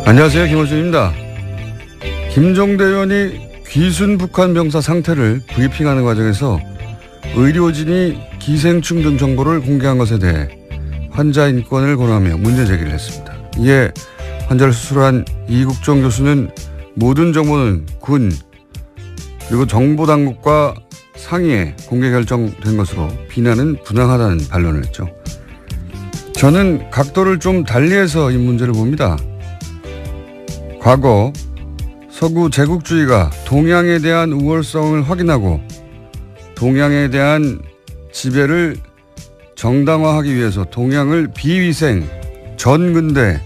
안녕하세요, 김호준입니다. 김종대 의원이 귀순 북한 병사 상태를 브리핑하는 과정에서 의료진이 기생충 등 정보를 공개한 것에 대해 환자 인권을 권하며 문제 제기를 했습니다. 이에 환자를 수술한 이국종 교수는 모든 정보는 군 그리고 정보당국과 상의에 공개 결정된 것으로 비난은 부당하다는 반론을 했죠. 저는 각도를 좀 달리해서 이 문제를 봅니다. 과거 서구 제국주의가 동양에 대한 우월성을 확인하고 동양에 대한 지배를 정당화하기 위해서 동양을 비위생, 전근대,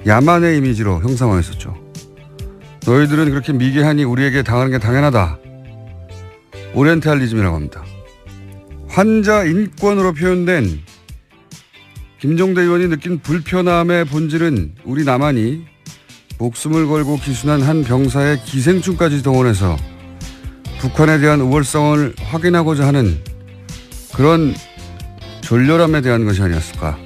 야만의 이미지로 형상화했었죠. 너희들은 그렇게 미개하니 우리에게 당하는 게 당연하다. 오리엔탈리즘이라고 합니다. 환자 인권으로 표현된 김종대 의원이 느낀 불편함의 본질은 우리 남한이 목숨을 걸고 기순한 한 병사의 기생충까지 동원해서 북한에 대한 우월성을 확인하고자 하는 그런 졸렬함에 대한 것이 아니었을까.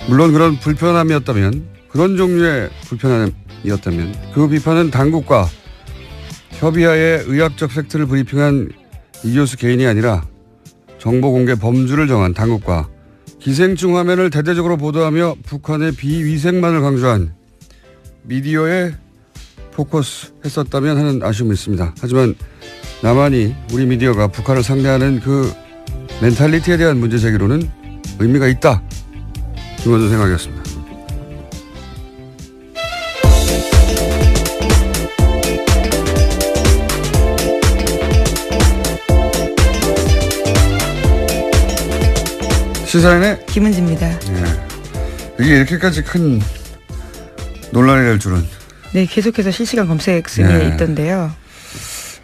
물론 그런 불편함이었다면, 그런 종류의 불편함이었다면 그 비판은 당국과 협의하에 의학적 팩트를 브리핑한 이 교수 개인이 아니라 정보 공개 범주를 정한 당국과 기생충 화면을 대대적으로 보도하며 북한의 비위생만을 강조한 미디어에 포커스 했었다면 하는 아쉬움이 있습니다. 하지만 남한이 우리 미디어가 북한을 상대하는 그 멘탈리티에 대한 문제 제기로는 의미가 있다. 김원준 생각이었습니다. 시사인의 김은지입니다. 네. 이게 이렇게까지 큰 논란이 될 줄은. 네, 계속해서 실시간 검색 순위에 있던데요.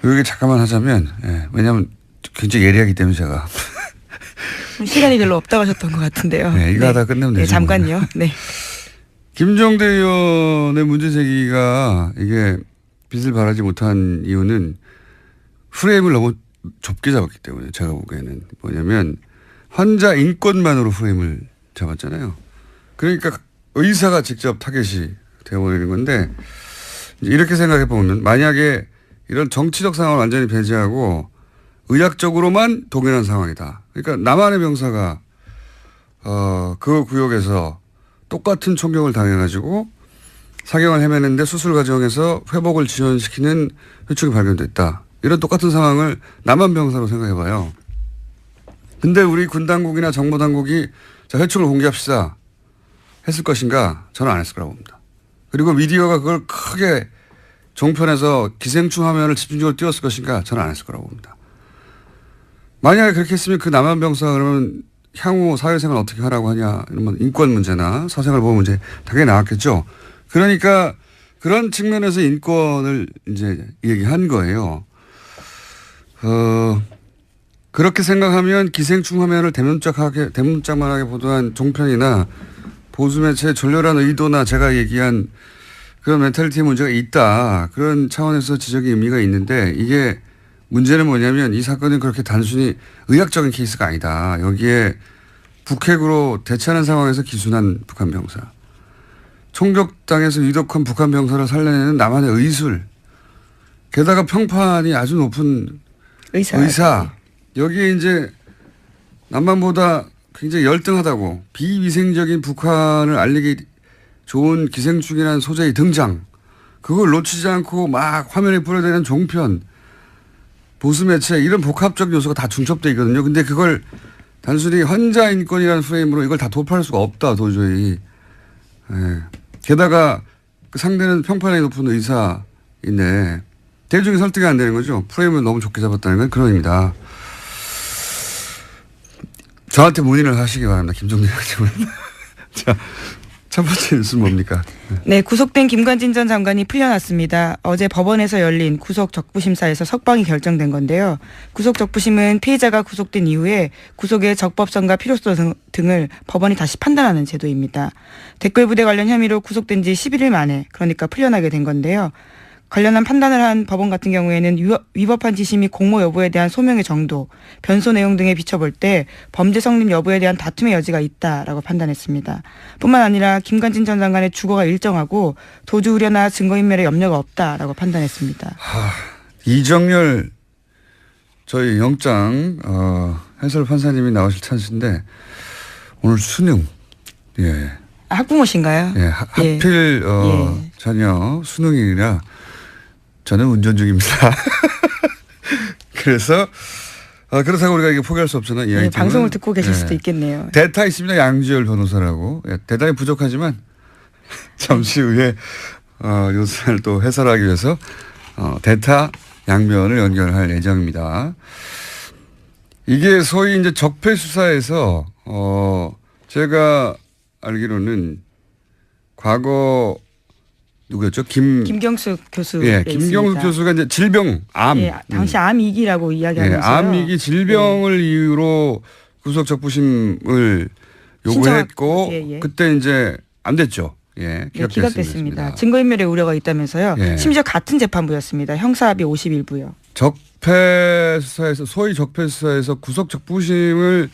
여기 잠깐만 하자면, 왜냐하면 굉장히 예리하기 때문에 제가. 시간이 별로 없다고 하셨던 것 같은데요. 네, 이거 하다 끝내면 되죠. 네, 잠깐요. 네. 김종대 의원의 문제 제기가 이게 빛을 발하지 못한 이유는 프레임을 너무 좁게 잡았기 때문에 제가 보기에는 뭐냐면 환자 인권만으로 프레임을 잡았잖아요. 그러니까 의사가 직접 타겟이 되어버리는 건데 이렇게 생각해 보면 만약에 이런 정치적 상황을 완전히 배제하고 의학적으로만 동일한 상황이다. 그러니까 남한의 병사가 그 구역에서 똑같은 총격을 당해가지고 사경을 헤매는데 수술 과정에서 회복을 지연시키는 회충이 발견됐다. 이런 똑같은 상황을 남한 병사로 생각해 봐요. 근데 우리 군 당국이나 정보 당국이 자, 회충을 공개합시다 했을 것인가? 저는 안 했을 거라고 봅니다. 그리고 미디어가 그걸 크게 종편에서 기생충 화면을 집중적으로 띄웠을 것인가? 저는 안 했을 거라고 봅니다. 만약에 그렇게 했으면 그 남한 병사 그러면 향후 사회생활 어떻게 하라고 하냐 이런 인권 문제나 사생활 보호 문제 당연히 나왔겠죠. 그러니까 그런 측면에서 인권을 이제 얘기한 거예요. 그렇게 생각하면 기생충 화면을 대문짝만하게 보도한 종편이나 보수 매체의 졸렬한 의도나 제가 얘기한 그런 멘탈리티 문제가 있다. 그런 차원에서 지적의 의미가 있는데 이게 문제는 뭐냐면 이 사건은 그렇게 단순히 의학적인 케이스가 아니다. 여기에 북핵으로 대처하는 상황에서 기순한 북한 병사. 총격당해서 위독한 북한 병사를 살려내는 남한의 의술. 게다가 평판이 아주 높은 의사. 여기에 이제 남한보다 굉장히 열등하다고 비위생적인 북한을 알리기 좋은 기생충이라는 소재의 등장. 그걸 놓치지 않고 막 화면에 뿌려대는 종편. 보수 매체 이런 복합적 요소가 다 중첩되어 있거든요. 근데 그걸 단순히 환자 인권이라는 프레임으로 이걸 다 도파할 수가 없다 도저히. 게다가 그 상대는 평판이 높은 의사인데 대중이 설득이 안 되는 거죠. 프레임을 너무 좁게 잡았다는 건 그런 의미다. 저한테 문의를 하시기 바랍니다. 김종대 의원님. 자, 첫 번째 뉴스는 뭡니까? 네, 구속된 김관진 전 장관이 풀려났습니다. 어제 법원에서 열린 구속 적부심사에서 석방이 결정된 건데요. 구속 적부심은 피해자가 구속된 이후에 구속의 적법성과 필요성 등을 법원이 다시 판단하는 제도입니다. 댓글 부대 관련 혐의로 구속된 지 11일 만에 그러니까 풀려나게 된 건데요. 관련한 판단을 한 법원 같은 경우에는 위법한 지시 및 공모 여부에 대한 소명의 정도, 변소 내용 등에 비춰볼 때 범죄 성립 여부에 대한 다툼의 여지가 있다라고 판단했습니다. 뿐만 아니라 김관진 전 장관의 주거가 일정하고 도주 우려나 증거인멸의 염려가 없다라고 판단했습니다. 이정열 저희 영장 해설 판사님이 나오실 찬스인데 오늘 수능. 예. 학부모신가요? 예. 하필 예. 자녀 수능이라 저는 운전 중입니다. 그래서 그렇다고 우리가 이게 포기할 수 없잖아요. 이 네, 아이템은. 방송을 듣고 계실 예. 수도 있겠네요. 대타 있습니다. 양지열 변호사라고. 예, 대단히 부족하지만 잠시 후에 요새를 또 해설하기 위해서 대타 양변을 연결할 예정입니다. 이게 소위 이제 적폐 수사에서 제가 알기로는 과거 누구였죠? 김경숙 교수. 예, 김경숙 교수가 이제 질병, 암. 예, 당시 암위기라고 이야기하면서요. 예, 암위기 질병을 이유로 구속 적부심을 요구했고 예. 그때 이제 안 됐죠. 예, 네, 기각됐습니다. 증거인멸의 우려가 있다면서요. 예. 심지어 같은 재판부였습니다. 형사합의 51부요. 적폐 수사에서 소위 적폐 수사에서 구속 적부심을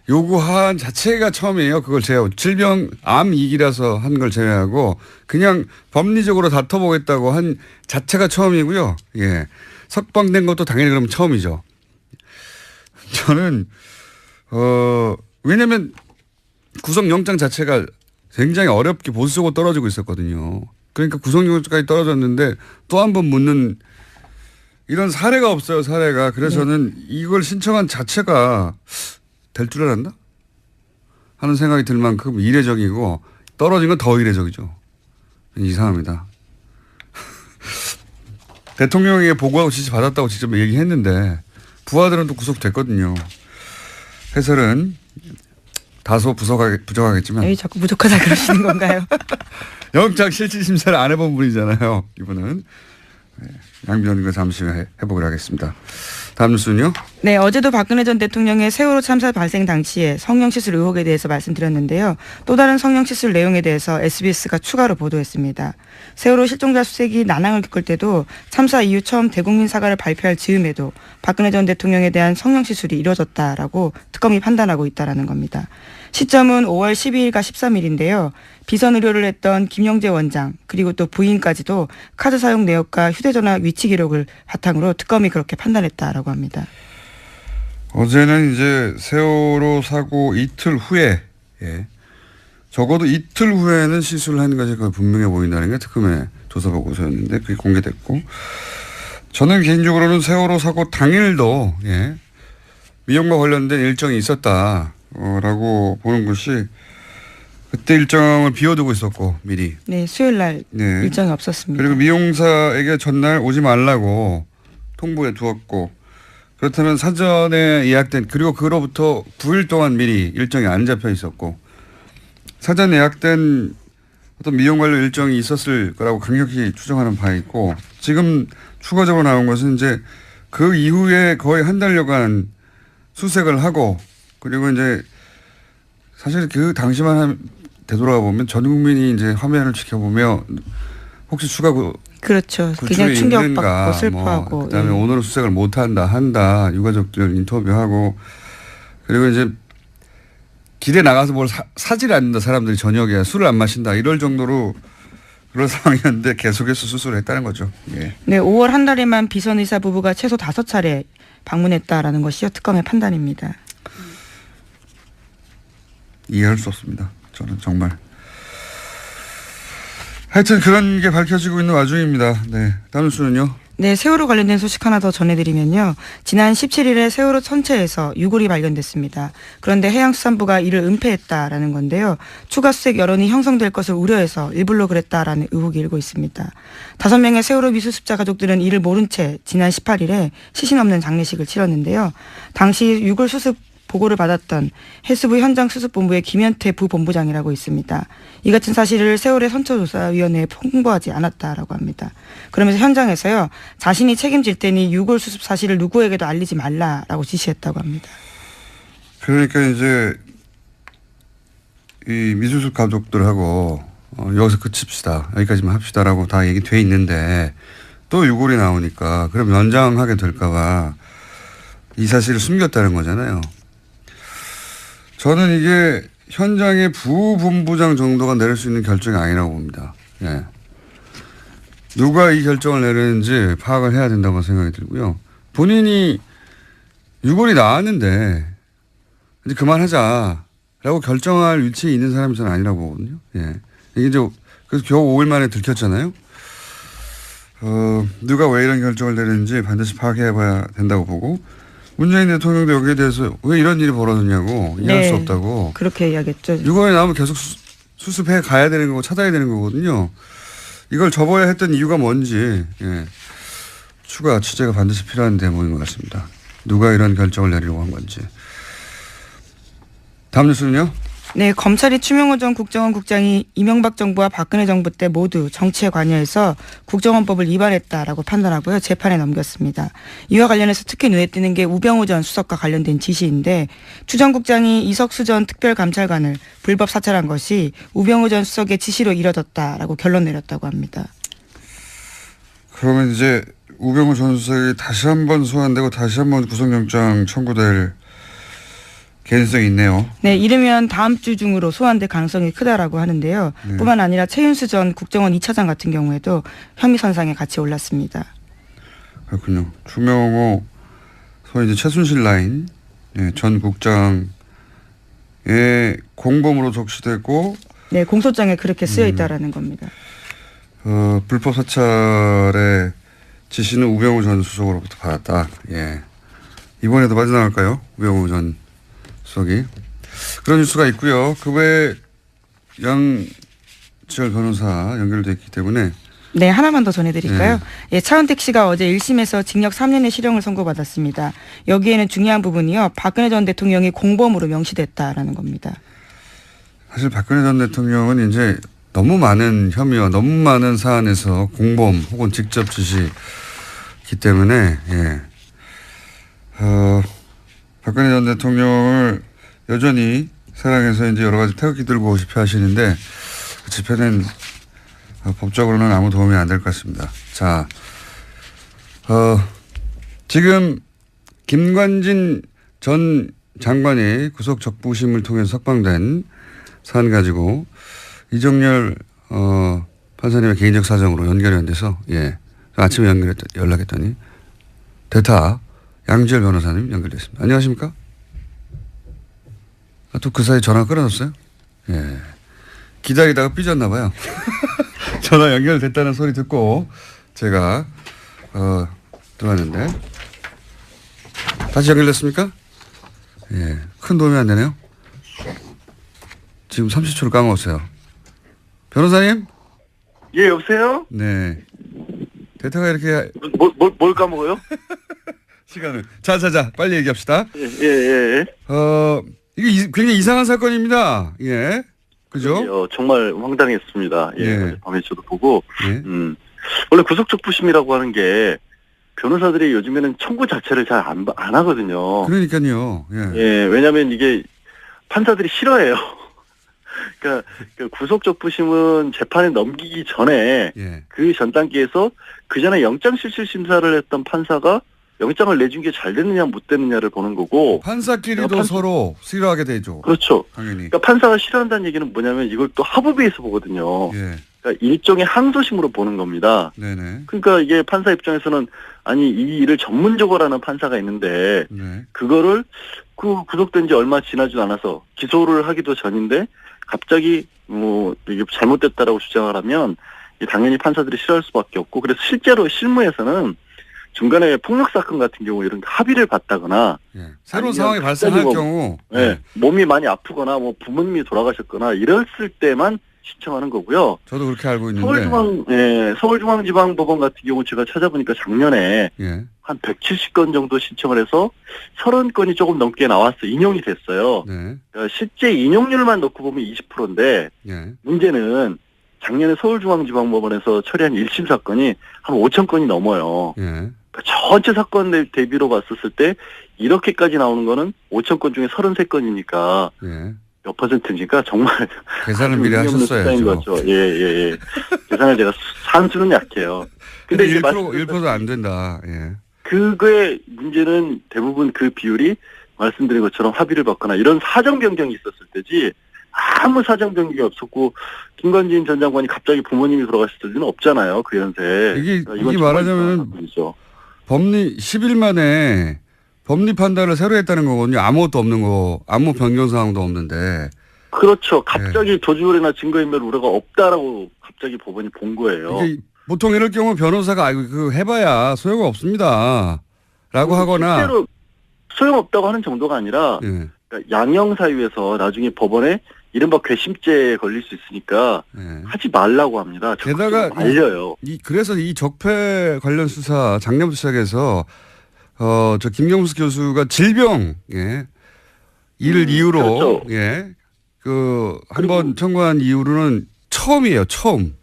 요구한 자체가 처음이에요. 그걸 제외하고 질병 암위기라서 한 걸 제외하고 그냥 법리적으로 다퉈보겠다고 한 자체가 처음이고요. 예, 석방된 것도 당연히 그러면 처음이죠. 저는 왜냐하면 구속영장 자체가 굉장히 어렵게 보수적으로 떨어지고 있었거든요. 그러니까 구속영장까지 떨어졌는데 또 한 번 묻는 이런 사례가 없어요. 사례가. 그래서 저는 이걸 신청한 자체가 될 줄 알았나 하는 생각이 들 만큼 이례적이고 떨어진 건 더 이례적이죠. 이상합니다. 대통령에게 보고하고 지시 받았다고 직접 얘기했는데 부하들은 또 구속됐거든요. 해설은 다소 부족하겠지만. 왜 자꾸 부족하다 그러시는 건가요? 영장 실질심사를 안 해본 분이잖아요. 이분은. 양변과 잠시 후에 해보기로 하겠습니다. 다음 뉴스는요? 네, 어제도 박근혜 전 대통령의 세월호 참사 발생 당시에 성형시술 의혹에 대해서 말씀드렸는데요. 또 다른 성형시술 내용에 대해서 SBS가 추가로 보도했습니다. 세월호 실종자 수색이 난항을 겪을 때도 참사 이후 처음 대국민 사과를 발표할 즈음에도 박근혜 전 대통령에 대한 성형시술이 이뤄졌다라고 특검이 판단하고 있다라는 겁니다. 시점은 5월 12일과 13일인데요. 비선 의료를 했던 김영재 원장 그리고 또 부인까지도 카드 사용 내역과 휴대전화 위치 기록을 바탕으로 특검이 그렇게 판단했다라고 합니다. 어제는 이제 세월호 사고 이틀 후에 적어도 이틀 후에는 시술을 하는 것이 거의 분명해 보인다는 게 특검의 조사 보고서였는데 그게 공개됐고 저는 개인적으로는 세월호 사고 당일도 미용과 관련된 일정이 있었다라고 보는 것이 그때 일정을 비워두고 있었고 미리. 네, 수요일 날 일정이 없었습니다. 그리고 미용사에게 전날 오지 말라고 통보해 두었고 그렇다면 사전에 예약된 그리고 그로부터 9일 동안 미리 일정이 안 잡혀 있었고 사전 예약된 어떤 미용 관련 일정이 있었을 거라고 강력히 추정하는 바가 있고 지금 추가적으로 나온 것은 이제 그 이후에 거의 한 달여간 수색을 하고 그리고 이제 사실 그 당시만 되돌아가 보면 전 국민이 이제 화면을 지켜보며 혹시 추가 그렇죠. 그냥 충격받고 슬퍼하고. 그다음에 오늘은 수색을 한다. 유가족들 인터뷰하고 그리고 이제 길에 나가서 뭘 사질 않는다. 사람들이 저녁에 술을 안 마신다. 이럴 정도로 그런 상황이었는데 계속해서 수술을 했다는 거죠. 예. 네, 5월 한 달에만 비선 의사 부부가 최소 5차례 방문했다라는 것이요. 특검의 판단입니다. 이해할 수 없습니다. 저는 정말. 하여튼 그런 게 밝혀지고 있는 와중입니다. 네, 다음 뉴스는요. 네, 세월호 관련된 소식 하나 더 전해드리면요. 지난 17일에 세월호 선체에서 유골이 발견됐습니다. 그런데 해양수산부가 이를 은폐했다라는 건데요. 추가 수색 여론이 형성될 것을 우려해서 일부러 그랬다라는 의혹이 일고 있습니다. 5명의 세월호 미수습자 가족들은 이를 모른 채 지난 18일에 시신 없는 장례식을 치렀는데요. 당시 유골 수습 보고를 받았던 해수부 현장수습본부의 김현태 부본부장이라고 있습니다. 이 같은 사실을 세월의 선처조사위원회에 통보하지 않았다라고 합니다. 그러면서 현장에서요. 자신이 책임질 테니 유골 수습 사실을 누구에게도 알리지 말라라고 지시했다고 합니다. 그러니까 이제 이 미수습 가족들하고 여기서 그칩시다. 여기까지만 합시다라고 다 얘기돼 있는데 또 유골이 나오니까 그럼 연장하게 될까봐 이 사실을 숨겼다는 거잖아요. 저는 이게 현장의 부본부장 정도가 내릴 수 있는 결정이 아니라고 봅니다. 예. 누가 이 결정을 내리는지 파악을 해야 된다고 생각이 들고요. 본인이 유골이 나왔는데 이제 그만하자라고 결정할 위치에 있는 사람이 저는 아니라고 보거든요. 예. 이게 이제 그래서 겨우 5일 만에 들켰잖아요. 누가 왜 이런 결정을 내리는지 반드시 파악해봐야 된다고 보고 문재인 대통령도 여기에 대해서 왜 이런 일이 벌어졌냐고 이해할 수 없다고. 그렇게 이야기했죠. 유골이 나오면 계속 수습해 가야 되는 거고 찾아야 되는 거거든요. 이걸 접어야 했던 이유가 뭔지 추가 취재가 반드시 필요한 대목인 것 같습니다. 누가 이런 결정을 내리려고 한 건지. 다음 뉴스는요? 네, 검찰이 추명호 전 국정원 국장이 이명박 정부와 박근혜 정부 때 모두 정치에 관여해서 국정원법을 위반했다라고 판단하고요. 재판에 넘겼습니다. 이와 관련해서 특히 눈에 띄는 게 우병우 전 수석과 관련된 지시인데 추 전 국장이 이석수 전 특별감찰관을 불법 사찰한 것이 우병우 전 수석의 지시로 이뤄졌다라고 결론 내렸다고 합니다. 그러면 이제 우병우 전 수석이 다시 한번 소환되고 다시 한번 구속영장 청구될 개연성이 있네요. 네, 이르면 다음 주 중으로 소환될 가능성이 크다라고 하는데요. 네. 뿐만 아니라 최윤수 전 국정원 2차장 같은 경우에도 혐의 선상에 같이 올랐습니다. 그렇군요. 추명호 소위 이제 최순실 라인 전 국장의 공범으로 적시되고 네, 공소장에 그렇게 쓰여 있다라는 겁니다. 불법 사찰의 지시는 우병우 전 수석으로부터 받았다. 예. 이번에도 빠져나갈까요? 우병우 전 수석이. 그런 뉴스가 있고요. 그 외에 양지열 변호사 연결되어 있기 때문에 네, 하나만 더 전해드릴까요? 예, 차은택 씨가 어제 1심에서 징역 3년의 실형을 선고받았습니다. 여기에는 중요한 부분이요. 박근혜 전 대통령이 공범으로 명시됐다라는 겁니다. 사실 박근혜 전 대통령은 이제 너무 많은 혐의와 너무 많은 사안에서 공범 혹은 직접 지시기 때문에 박근혜 전 대통령을 여전히 사랑해서 이제 여러 가지 태극기 들고 집회 하시는데 그 집회는 법적으로는 아무 도움이 안 될 것 같습니다. 자, 지금 김관진 전 장관이 구속 적부심을 통해서 석방된 사안 가지고 이정열 판사님의 개인적 사정으로 연결이 안 돼서 아침에 연락했더니 대타 양지열 변호사님 연결됐습니다. 안녕하십니까? 또 그 사이 전화 끊어졌어요? 예. 기다리다가 삐졌나 봐요. 전화 연결됐다는 소리 듣고 제가 들어왔는데 다시 연결됐습니까? 예. 큰 도움이 안 되네요. 지금 30초를 까먹었어요. 변호사님? 예, 여보세요? 네. 대타가 이렇게 뭘 까먹어요? 시간을. 자, 빨리 얘기합시다. 예. 이게 굉장히 이상한 사건입니다. 예. 그죠? 정말 황당했습니다. 예. 밤에 저도 보고. 예. 원래 구속적부심이라고 하는 게 변호사들이 요즘에는 청구 자체를 잘 안 하거든요. 그러니까요. 예, 왜냐면 이게 판사들이 싫어해요. 그러니까 구속적부심은 재판에 넘기기 전에 그 전 단계에서 그 전에 영장실질심사를 했던 판사가 영장을 내준 게 잘 됐느냐 못 됐느냐를 보는 거고 판사끼리도 서로 싫어하게 되죠. 그렇죠. 당연히. 그러니까 판사가 싫어한다는 얘기는 뭐냐면 이걸 또 합의에서 보거든요. 예. 그러니까 일종의 항소심으로 보는 겁니다. 네네. 그러니까 이게 판사 입장에서는 아니 이 일을 전문적으로 하는 판사가 있는데 그거를 그 구속된 지 얼마 지나지도 않아서 기소를 하기도 전인데 갑자기 뭐 이게 잘못됐다라고 주장을 하면 당연히 판사들이 싫어할 수밖에 없고 그래서 실제로 실무에서는 중간에 폭력 사건 같은 경우 이런 합의를 받다거나 새로운 상황이 발생할 경우 몸이 많이 아프거나 뭐 부모님이 돌아가셨거나 이랬을 때만 신청하는 거고요. 저도 그렇게 알고 있는데 서울중앙지방법원 같은 경우 제가 찾아보니까 작년에 한 170건 정도 신청을 해서 30건이 조금 넘게 나왔어 인용이 됐어요. 그러니까 실제 인용률만 놓고 보면 20%인데 문제는 작년에 서울중앙지방법원에서 처리한 1심 사건이 한 5천 건이 넘어요. 그러니까 전체 사건 대비로 봤었을 때 이렇게까지 나오는 거는 5천 건 중에 33건이니까 몇 %니까 정말 계산을 미리 하셨어야죠. 예. 계산을 제가 한수는 약해요. 근데 1%도 안 된다. 예. 그거의 문제는 대부분 그 비율이 말씀드린 것처럼 합의를 받거나 이런 사정 변경이 있었을 때지 아무 사정 변경이 없었고 김관진 전 장관이 갑자기 부모님이 돌아가셨을 리는 없잖아요. 그 연세에. 이게 그러니까 말하자면 법리 10일 만에 법리 판단을 새로 했다는 거거든요. 아무것도 없는 거, 아무 변경 사항도 없는데. 그렇죠. 갑자기 도주율이나 증거인멸 우려가 없다라고 갑자기 법원이 본 거예요. 보통 이럴 경우 변호사가 그거 해봐야 소용이 없습니다. 라고 하거나. 실제로 소용없다고 하는 정도가 아니라 예. 그러니까 양형사유에서 나중에 법원에 이른바 괘씸죄에 걸릴 수 있으니까 예. 하지 말라고 합니다. 게다가 알려요. 그래서 이 적폐 관련 수사 작년부터 시작해서 저 김경수 교수가 질병 이를 이유로 그렇죠. 한번 청구한 이후로는 처음이에요. 처음.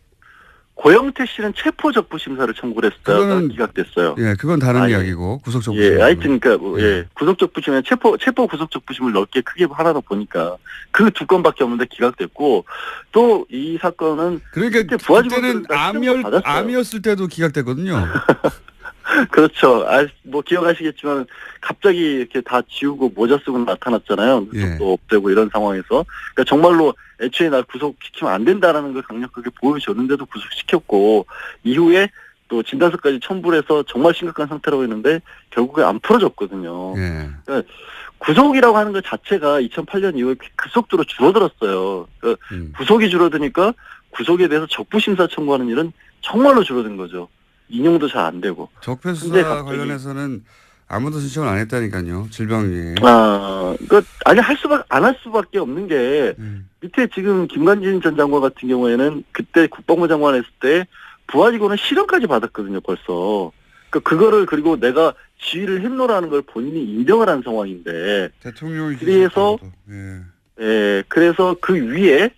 고영태 씨는 체포적부심사를 청구를 했다가 기각됐어요. 예, 그건 다른 이야기고 구속적부심. 예, 하여튼 구속적부심에 체포 구속적부심을 넓게 크게 하나로 보니까 그 두 건밖에 없는데 기각됐고 또 이 사건은 그러니까 그때는 암이었을 때도 기각됐거든요. 그렇죠. 뭐 기억하시겠지만 갑자기 이렇게 다 지우고 모자 쓰고 나타났잖아요. 눈썹도 없애고 이런 상황에서. 그러니까 정말로 애초에 날 구속시키면 안 된다라는 걸 강력하게 보여줬는데도 구속시켰고 이후에 또 진단서까지 첨부를 해서 정말 심각한 상태라고 했는데 결국에 안 풀어졌거든요. 그러니까 구속이라고 하는 것 자체가 2008년 이후에 급속도로 줄어들었어요. 그러니까 구속이 줄어드니까 구속에 대해서 적부심사 청구하는 일은 정말로 줄어든 거죠. 인용도 잘 안 되고. 적폐 수사 관련해서는 아무도 신청을 안 했다니까요. 질병이. 아니 안 할 수밖에 없는 게 밑에 지금 김관진 전 장관 같은 경우에는 그때 국방부 장관 했을 때 부하직원은 실형까지 받았거든요. 벌써. 그거를 그리고 내가 지휘를 했노라는 걸 본인이 인정을 한 상황인데. 대통령이 그래서 그래서 그 위에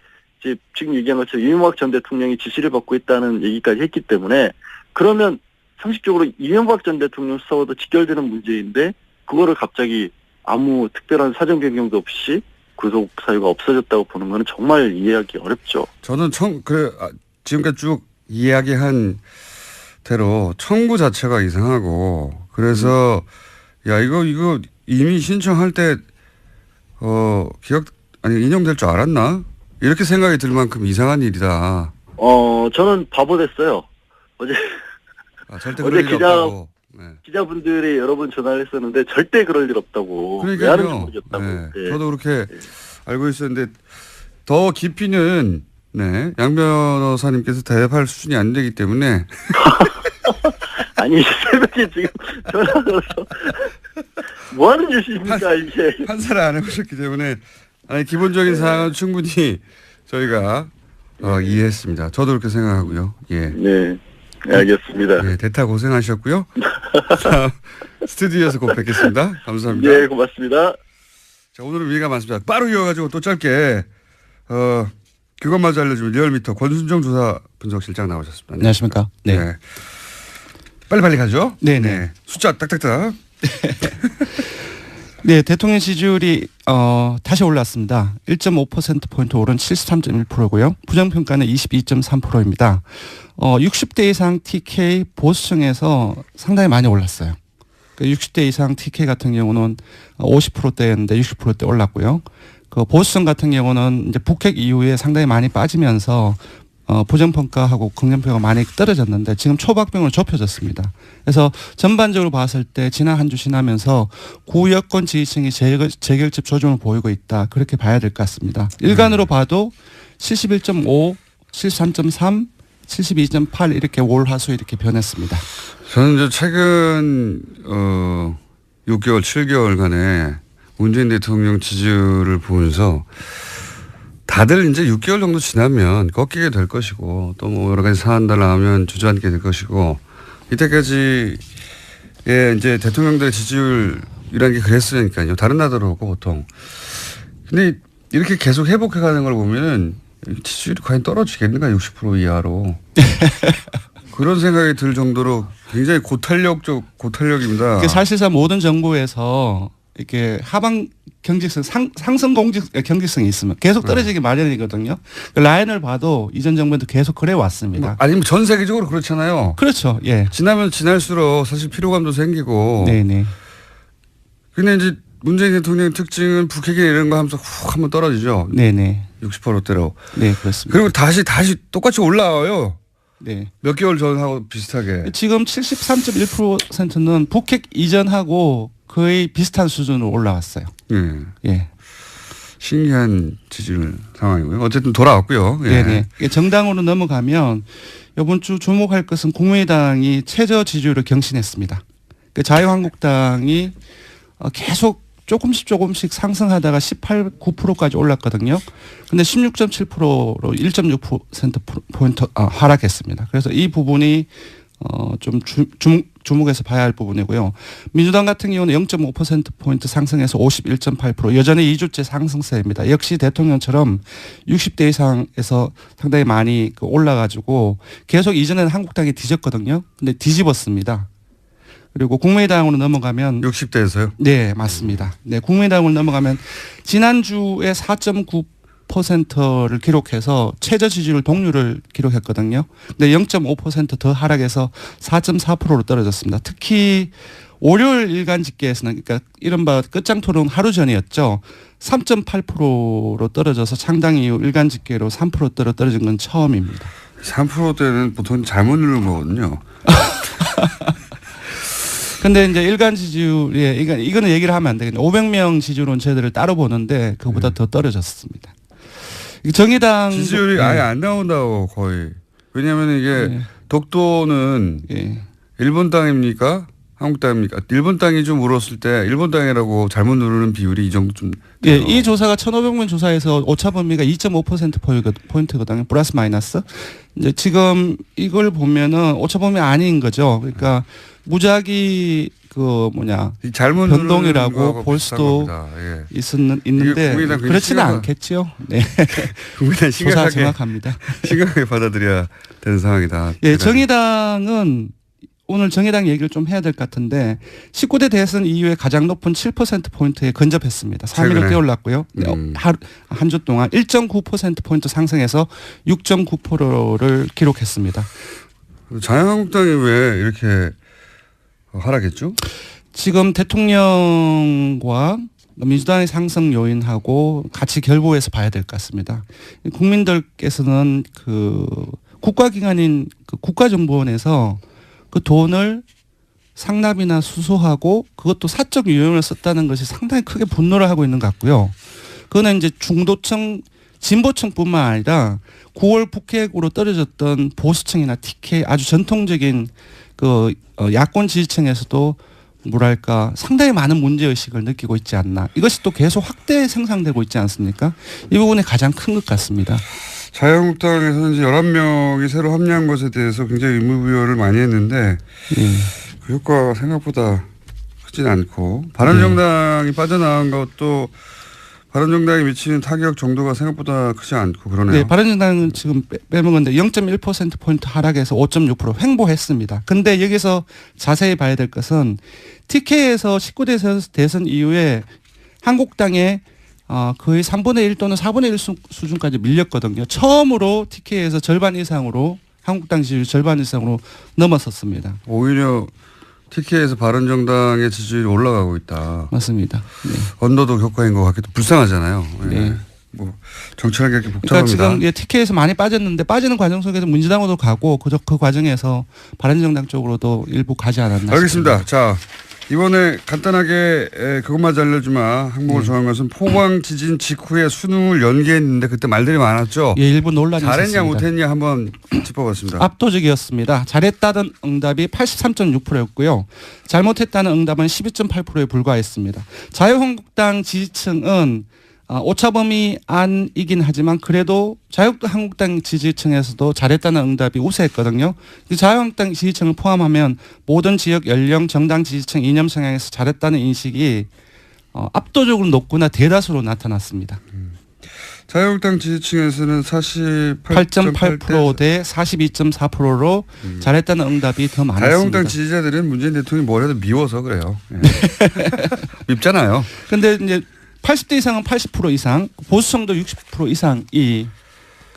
지금 얘기한 것처럼 이명박 전 대통령이 지시를 받고 있다는 얘기까지 했기 때문에 그러면 상식적으로 이명박 전 대통령 수사와도 직결되는 문제인데 그거를 갑자기 아무 특별한 사정 변경도 없이 구속 사유가 없어졌다고 보는 거는 정말 이해하기 어렵죠. 저는 지금까지 쭉 이야기한 대로 청구 자체가 이상하고 그래서 이거 이미 신청할 때 인용될 줄 알았나? 이렇게 생각이 들 만큼 이상한 일이다. 저는 바보 됐어요. 어제 기자분들이 여러 번 전화를 했었는데 절대 그럴 일 없다고. 왜 하는지 모르겠다고. 저도 그렇게 알고 있었는데 더 깊이는 양 변호사님께서 대답할 수준이 안 되기 때문에. 아니 새벽에 지금 전화 걸어서 뭐 하는 짓입니까 이게. 판사를 안 해보셨기 때문에 기본적인 사항은 충분히 저희가 이해했습니다. 저도 그렇게 생각하고요. 예. 네, 알겠습니다. 대타 고생하셨고요. 스튜디오에서 곧 뵙겠습니다. 감사합니다. 네, 고맙습니다. 자, 오늘은 위가 많습니다. 빠르 이어가지고 또 짧게 그것마저 알려주면 리얼미터 권순정 조사 분석실장 나오셨습니다. 안녕하십니까. 네. 빨리 가죠. 네네. 숫자 딱딱딱. 네, 대통령 지지율이 다시 올랐습니다. 1.5%포인트 오른 73.1%고요. 부정평가는 22.3%입니다. 60대 이상 TK 보수층에서 상당히 많이 올랐어요. 60대 이상 TK 같은 경우는 50%대였는데 60%대 올랐고요. 그 보수층 같은 경우는 이제 북핵 이후에 상당히 많이 빠지면서 부정평가하고 긍정평가가 많이 떨어졌는데 지금 초박빙으로 좁혀졌습니다. 그래서 전반적으로 봤을 때 지난 한 주 지나면서 구여권 지지층이 재결집 조짐을 보이고 있다. 그렇게 봐야 될 것 같습니다. 일간으로 봐도 71.5, 73.3, 72.8 이렇게 월, 화, 수 이렇게 변했습니다. 저는 이제 최근 6개월, 7개월간의 문재인 대통령 지지율을 보면서 다들 이제 6개월 정도 지나면 꺾이게 될 것이고 또 뭐 여러 가지 사안 달라하면 주저앉게 될 것이고 이때까지 이제 대통령들의 지지율이라는 게 그랬으니까요. 다른 나라도 그렇고 보통. 근데 이렇게 계속 회복해가는 걸 보면은 지지율이 과연 떨어지겠는가 60% 이하로. 그런 생각이 들 정도로 굉장히 고탄력입니다. 사실상 모든 정부에서 이렇게 하반 경직성 상승 경직성이 있으면 계속 떨어지기 마련이거든요. 그 라인을 봐도 이전 정부에도 계속 그래 왔습니다. 아니면 전 세계적으로 그렇잖아요. 그렇죠. 예. 지나면 지날수록 사실 피로감도 생기고. 네네. 근데 이제 문재인 대통령의 특징은 북핵이 이런 거 하면서 훅 한번 떨어지죠. 네네. 60%대로. 네, 그렇습니다. 그리고 다시 똑같이 올라와요. 네. 몇 개월 전하고 비슷하게. 지금 73.1%는 북핵 이전하고 거의 비슷한 수준으로 올라왔어요. 예. 예. 신기한 지지율 상황이고요. 어쨌든 돌아왔고요. 예. 네네. 정당으로 넘어가면 이번 주 주목할 것은 국민의당이 최저 지지율을 경신했습니다. 자유한국당이 계속 조금씩 상승하다가 18, 9%까지 올랐거든요. 근데 16.7%로 1.6%포인트 하락했습니다. 그래서 이 부분이 좀 주목해서 봐야 할 부분이고요. 민주당 같은 경우는 0.5%포인트 상승해서 51.8% 여전히 2주째 상승세입니다. 역시 대통령처럼 60대 이상에서 상당히 많이 올라가지고 계속 이전에는 한국당이 뒤졌거든요. 근데 뒤집었습니다. 그리고 국민의당으로 넘어가면 60대에서요? 네, 맞습니다. 네, 국민의당으로 넘어가면 지난주에 4.9%를 기록해서 최저 지지율 동률을 기록했거든요. 근데 0.5% 더 하락해서 4.4%로 떨어졌습니다. 특히 월요일 일간 집계에서는 그러니까 이른바 끝장 토론 하루 전이었죠. 3.8%로 떨어져서 창당 이후 일간 집계로 3%대로 떨어진 건 처음입니다. 3%대는 보통 잘못 누른 거거든요. 근데 이제 일간 지지율에 이거는 얘기를 하면 안 되겠네요. 500명 지지율 온체들을 따로 보는데 그보다 더 떨어졌습니다. 정의당 지지율이 아예 안 나온다고 거의. 왜냐하면 이게 독도는 일본 땅입니까? 한국 땅입니까? 일본 땅이 좀 울었을 때 일본 땅이라고 잘못 누르는 비율이 이 정도 좀. 예, 이 조사가 1,500명 조사에서 오차 범위가 2.5%포인트거든요. 플러스 마이너스. 이제 지금 이걸 보면은 오차 범위 아닌 거죠. 그러니까 무작위 잘못 변동이라고 볼 수도 있는데 그렇지는 않겠죠. 네. 국민당 조사 정확합니다. 심각하게 받아들여야 되는 상황이다. 예, 정의당은 오늘 정의당 얘기를 좀 해야 될 것 같은데 19대 대선 이후에 가장 높은 7%포인트에 근접했습니다. 3위로 뛰어올랐고요. 한 주 동안 1.9%포인트 상승해서 6.9%를 기록했습니다. 자유한국당이 왜 이렇게 하락했죠? 지금 대통령과 민주당의 상승 요인하고 같이 결부해서 봐야 될 것 같습니다. 국민들께서는 그 국가기관인 그 국가정보원에서 그 돈을 상납이나 수수하고 그것도 사적 유용을 썼다는 것이 상당히 크게 분노를 하고 있는 것 같고요. 그거는 이제 중도층, 진보층뿐만 아니라 9월 북핵으로 떨어졌던 보수층이나 TK 아주 전통적인 그 야권 지지층에서도 뭐랄까 상당히 많은 문제의식을 느끼고 있지 않나. 이것이 또 계속 확대 생산되고 있지 않습니까? 이 부분이 가장 큰 것 같습니다. 자유한국당에서는 이제 11명이 새로 합류한 것에 대해서 굉장히 의무부여를 많이 했는데 그 효과가 생각보다 크진 않고 바른정당이 빠져나간 것도 바른정당이 미치는 타격 정도가 생각보다 크지 않고 그러네요. 네, 바른정당은 지금 빼먹었는데 0.1%포인트 하락해서 5.6% 횡보했습니다. 근데 여기서 자세히 봐야 될 것은 TK에서 19대 대선 이후에 한국당에 거의 3분의 1 또는 4분의 1 수준까지 밀렸거든요. 처음으로 TK에서 절반 이상으로 한국당 지지율 절반 이상으로 넘어섰습니다. 오히려 TK에서 바른정당의 지지율이 올라가고 있다. 맞습니다. 네. 언더독 효과인 것 같기도 불쌍하잖아요. 네. 뭐 정치라는 게 이렇게 복잡합니다. 그러니까 지금 TK에서 많이 빠졌는데 빠지는 과정 속에서 민주당으로 가고 그 과정에서 바른정당 쪽으로도 일부 가지 않았나 알겠습니다. 싶습니다. 자, 이번에 간단하게 그것만 알려주마 항목을 정한 것은 포항 지진 직후에 수능을 연기했는데 그때 말들이 많았죠. 예, 일부 논란이 잘했냐 있었습니다. 못했냐 한번 짚어봤습니다. 압도적이었습니다. 잘했다는 응답이 83.6%였고요. 잘못했다는 응답은 12.8%에 불과했습니다. 자유한국당 지지층은 오차범위 안이긴 하지만 그래도 자유한국당 지지층에서도 잘했다는 응답이 우세했거든요. 자유한국당 지지층을 포함하면 모든 지역 연령 정당 지지층 이념 성향에서 잘했다는 인식이 압도적으로 높거나 대다수로 나타났습니다. 자유한국당 지지층에서는 48.8% 대 42.4%로 잘했다는 응답이 더 많았습니다. 자유한국당 지지자들은 문재인 대통령이 뭘 해도 미워서 그래요. 네. 밉잖아요. 그런데 이제 80대 이상은 80% 이상, 보수층도 60% 이상이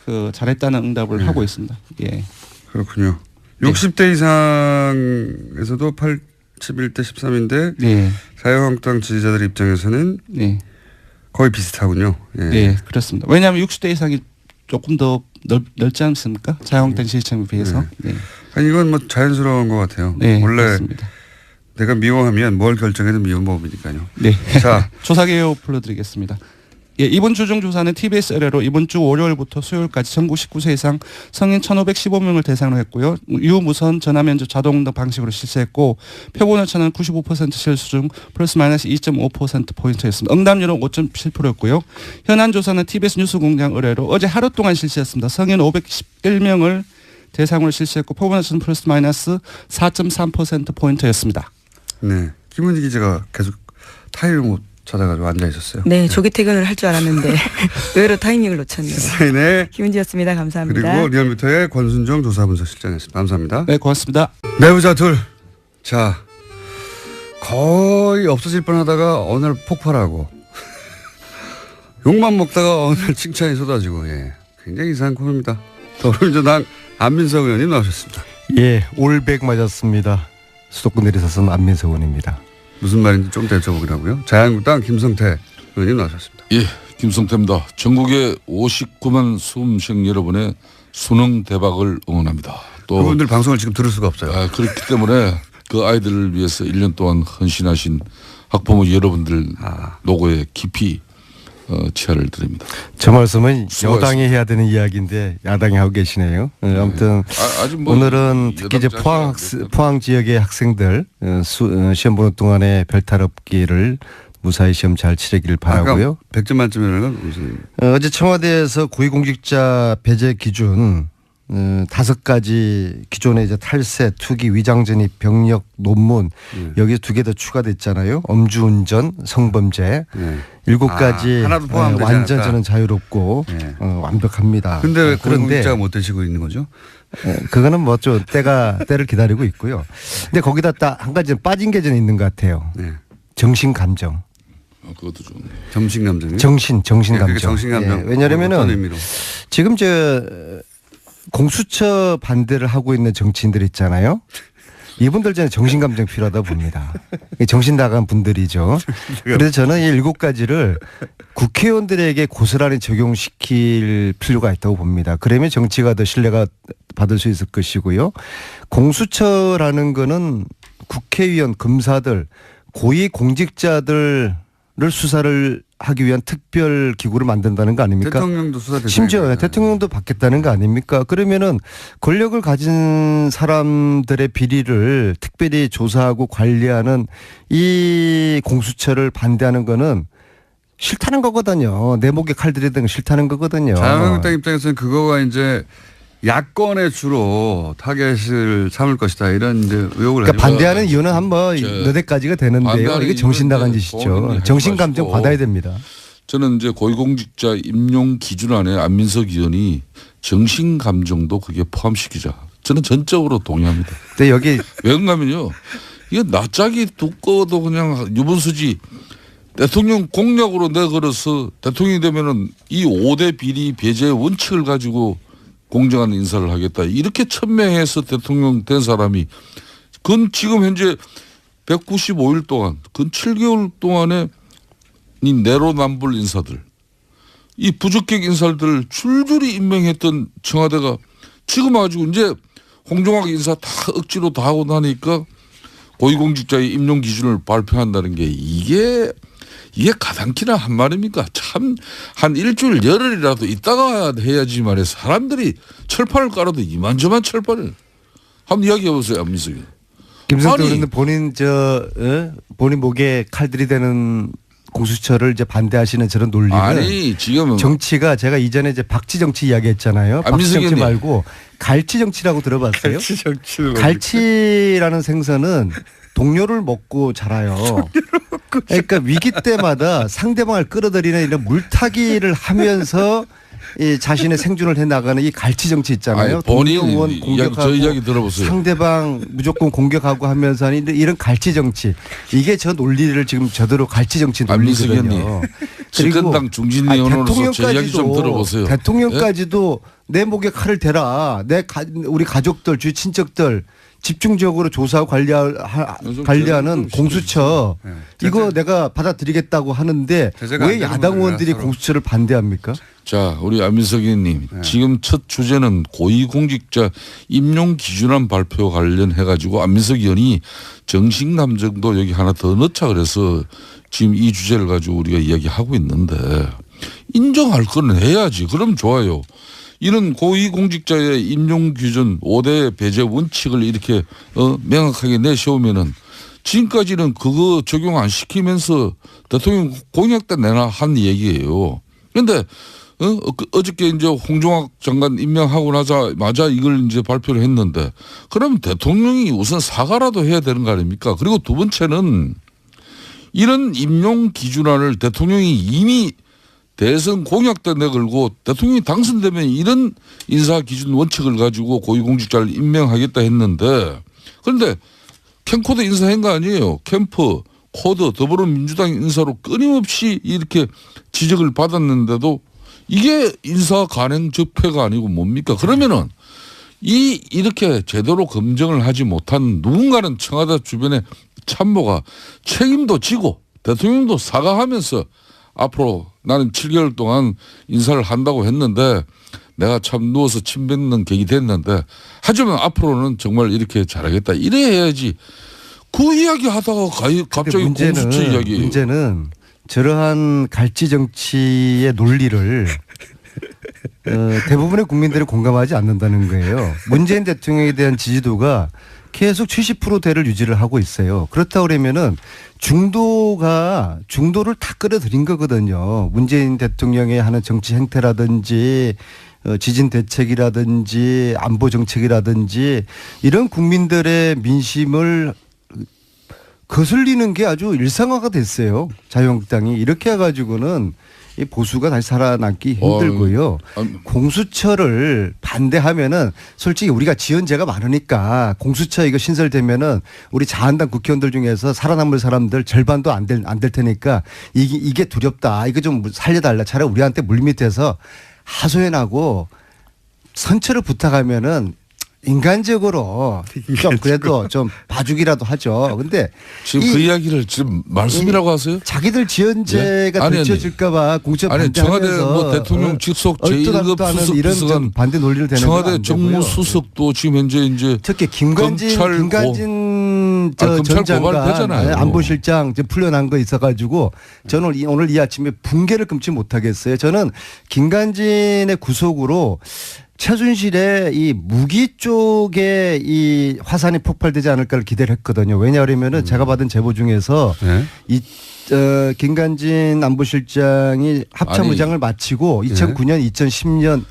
그 잘했다는 응답을 하고 있습니다. 예. 그렇군요. 60대 이상에서도 81대 13인데 네. 자유한국당 지지자들 입장에서는 네. 거의 비슷하군요. 예. 네, 그렇습니다. 왜냐하면 60대 이상이 조금 더 넓지 않습니까? 자유한국당 지지층에 비해서. 네. 아니, 이건 뭐 자연스러운 것 같아요. 네, 원래 그렇습니다. 내가 미워하면 뭘 결정해도 미운 법이니까요. 네. 자, 조사 개요 불러드리겠습니다. 예, 이번 주 중조사는 TBS 의뢰로 이번 주 월요일부터 수요일까지 전국 19세 이상 성인 1,515명을 대상으로 했고요. 유무선 전화면접 자동응답 방식으로 실시했고 표본 오차는 95% 실수 중 플러스 마이너스 2.5%포인트였습니다. 응답률은 5.7%였고요. 현안 조사는 TBS 뉴스공장 의뢰로 어제 하루 동안 실시했습니다. 성인 511명을 대상으로 실시했고 표본 오차는 플러스 마이너스 4.3%포인트였습니다. 네. 김은지 기자가 계속 타이밍을 못 찾아가지고 앉아 있었어요. 네, 조기 퇴근을 할 줄 알았는데 의외로 타이밍을 놓쳤네요. 네. 김은지였습니다. 감사합니다. 그리고 리얼미터의 권순정 조사분석실장이었습니다. 감사합니다. 네, 고맙습니다. 내부자 둘. 자, 거의 없어질 뻔하다가 어느 날 폭발하고 욕만 먹다가 어느 날 칭찬이 쏟아지고 예. 굉장히 이상한 코너입니다. 더불어민주당 안민석 의원님 나오셨습니다. 예, 올백 맞았습니다. 수도권 내리사선 안민석 의원입니다. 무슨 말인지 좀 더 여쭤보기라고요. 자유한국당 김성태 의원님 나오셨습니다. 예, 김성태입니다. 전국의 59만 수험생 여러분의 수능 대박을 응원합니다. 또 그분들 방송을 지금 들을 수가 없어요. 그렇기 때문에 그 아이들을 위해서 1년 동안 헌신하신 학부모 여러분들 노고에 깊이 치아를 드립니다. 저 말씀은 수고하셨습니다. 여당이 해야 되는 이야기인데 야당이 하고 계시네요. 아무튼 아직 뭐 오늘은 특히 이제 여당 포항 지역의 학생들 시험 보는 동안에 별탈 없기를 무사히 시험 잘 치르기를 바라고요. 100점 만점이라는 건 무슨? 어제 청와대에서 고위공직자 배제 기준 5가지 기존의 이제 탈세, 투기, 위장전입, 병력, 논문 여기에 2개 더 추가됐잖아요. 엄주운전, 성범죄 7가지 하나도 포함되지 완전 않았다. 저는 자유롭고 네. 완벽합니다. 근데 왜 그런데 고위공직자가 못 되시고 있는 거죠? 그거는 뭐 좀 때를 기다리고 있고요. 근데 거기다 딱 한 가지 빠진 게 좀 있는 것 같아요. 네. 정신 감정. 그것도 좀 정신 감정이요? 정신 감정. 그게 정신 감정. 어떤 왜냐하면은 의미로? 지금 공수처 반대를 하고 있는 정치인들 있잖아요. 이분들 저는 정신 감정 필요하다 봅니다. 정신 나간 분들이죠. 그래서 저는 이 7가지를 국회의원들에게 고스란히 적용시킬 필요가 있다고 봅니다. 그러면 정치가 더 신뢰가 받을 수 있을 것이고요. 공수처라는 거는 국회의원, 검사들, 고위 공직자들을 수사를 하기 위한 특별 기구를 만든다는 거 아닙니까? 대통령도 수사 대상이 심지어 되잖아요. 대통령도 받겠다는 거 아닙니까? 그러면은 권력을 가진 사람들의 비리를 특별히 조사하고 관리하는 이 공수처를 반대하는 거는 싫다는 거거든요. 내 목에 칼 들이대는 거 싫다는 거거든요. 자유한국당 입장에서는 그거가 이제 야권에 주로 타겟을 삼을 것이다 이런 이제 의혹을 그러니까 가지고 반대하는 이유는 한번 몇 가지가 되는데요. 반대하는 이게 정신 나간 이유는 짓이죠. 본인이 정신 감정 하지 마시고. 받아야 됩니다. 저는 이제 고위공직자 임용 기준 안에 안민석 의원이 정신 감정도 그게 포함시키자. 저는 전적으로 동의합니다. 근데 여기 왜 그런가면요. 이게 낯짝이 두꺼워도 그냥 유분수지. 대통령 공약으로 내걸어서 대통령이 되면은 이 5대 비리 배제 원칙을 가지고 공정한 인사를 하겠다. 이렇게 천명해서 대통령 된 사람이 근 지금 현재 195일 동안 근 7개월 동안에 이 내로남불 인사들 이 부적격 인사들을 줄줄이 임명했던 청와대가 지금 와가지고 이제 공정하게 인사 다 억지로 다 하고 나니까 고위공직자의 임용 기준을 발표한다는 게 이게 가당키나 한 말입니까? 참 한 일주일 열흘이라도 있다가 해야지 말이야. 사람들이 철판을 깔아도 이만저만 철판을 한번 이야기해 보세요, 안민석이. 김성태 아니. 의원은 본인 목에 칼 들이대는 공수처를 이제 반대하시는 저런 논리는 아니 지금 정치가 제가 이전에 이제 박쥐 정치 이야기했잖아요. 박쥐 안민석 정치 의원님. 말고 갈치 정치라고 들어봤어요? 갈치 정치는 갈치라는 생선은 동료를 먹고 자라요. 그러니까 위기 때마다 상대방을 끌어들이는 이런 물타기를 하면서 이 자신의 생존을 해나가는 이 갈치 정치 있잖아요. 아니, 본인 동료 의원 공격하고 저 이야기 들어보세요. 상대방 무조건 공격하고 하면서 하는 이런 갈치 정치. 이게 저 논리를 지금 저대로 갈치 정치 논리거든요. 집권당 중진 의원으로서 제 이야기 좀 들어보세요. 대통령까지도 내 목에 칼을 대라. 우리 가족들, 주위 친척들 집중적으로 조사하고 관리하는 공수처 이거 내가 받아들이겠다고 하는데 왜 야당 의원들이 공수처를 반대합니까? 자, 우리 안민석 의원님 지금 첫 주제는 고위공직자 임용 기준안 발표 관련해 가지고 안민석 의원이 정신감정도 여기 하나 더 넣자 그래서 지금 이 주제를 가지고 우리가 이야기하고 있는데 인정할 건 해야지. 그럼 좋아요. 이런 고위공직자의 임용 기준 5대 배제 원칙을 이렇게 명확하게 내세우면은 지금까지는 그거 적용 안 시키면서 대통령 공약 때 내나 한 얘기예요. 그런데 어저께 이제 홍종학 장관 임명하고 나자마자 이걸 이제 발표를 했는데 그러면 대통령이 우선 사과라도 해야 되는 거 아닙니까? 그리고 두 번째는 이런 임용 기준안을 대통령이 이미 대선 공약 때 내걸고 대통령이 당선되면 이런 인사 기준 원칙을 가지고 고위공직자를 임명하겠다 했는데 그런데 캠코더 인사한 거 아니에요. 캠프, 코드, 더불어민주당 인사로 끊임없이 이렇게 지적을 받았는데도 이게 인사 간행 적폐가 아니고 뭡니까? 그러면은 이렇게 제대로 검증을 하지 못한 누군가는 청와대 주변의 참모가 책임도 지고 대통령도 사과하면서 앞으로 나는 7개월 동안 인사를 한다고 했는데 내가 참 누워서 침 뱉는 격이 됐는데 하지만 앞으로는 정말 이렇게 잘하겠다. 이래 해야지. 그 이야기 하다가 갑자기 공수처 이야기예요. 문제는 저러한 갈치 정치의 논리를 대부분의 국민들이 공감하지 않는다는 거예요. 문재인 대통령에 대한 지지도가 계속 70%대를 유지를 하고 있어요. 그렇다고 그러면은 중도를 다 끌어들인 거거든요. 문재인 대통령의 하는 정치 행태라든지 지진 대책이라든지 안보 정책이라든지 이런 국민들의 민심을 거슬리는 게 아주 일상화가 됐어요. 자유한국당이 이렇게 해가지고는 이 보수가 다시 살아남기 힘들고요. 공수처를 반대하면은 솔직히 우리가 지연제가 많으니까 공수처 이거 신설되면은 우리 자한당 국회의원들 중에서 살아남을 사람들 절반도 안 될 테니까 이게 두렵다. 이거 좀 살려달라. 차라리 우리한테 물밑에서 하소연하고 선처를 부탁하면은 인간적으로 좀 그래도 좀 봐주기라도 하죠. 근데 지금 그 이야기를 지금 말씀이라고 하세요? 자기들 지연제가 들춰질까 봐 공처 반대하면서 청와대 뭐 대통령 직속 제1급 수석 비서관 반대 논리를 대는 청와대 정무수석도 지금 현재 이제 특히 김관진 전 장관 안보실장 풀려난 거 있어가지고 저는 오늘 이 아침에 붕괴를 금치 못하겠어요. 저는 김관진의 구속으로 최순실의 이 무기 쪽에 이 화산이 폭발되지 않을까를 기대를 했거든요. 왜냐하면은 제가 받은 제보 중에서 김관진 안보실장이 합참의장을 마치고 2009년, 2010년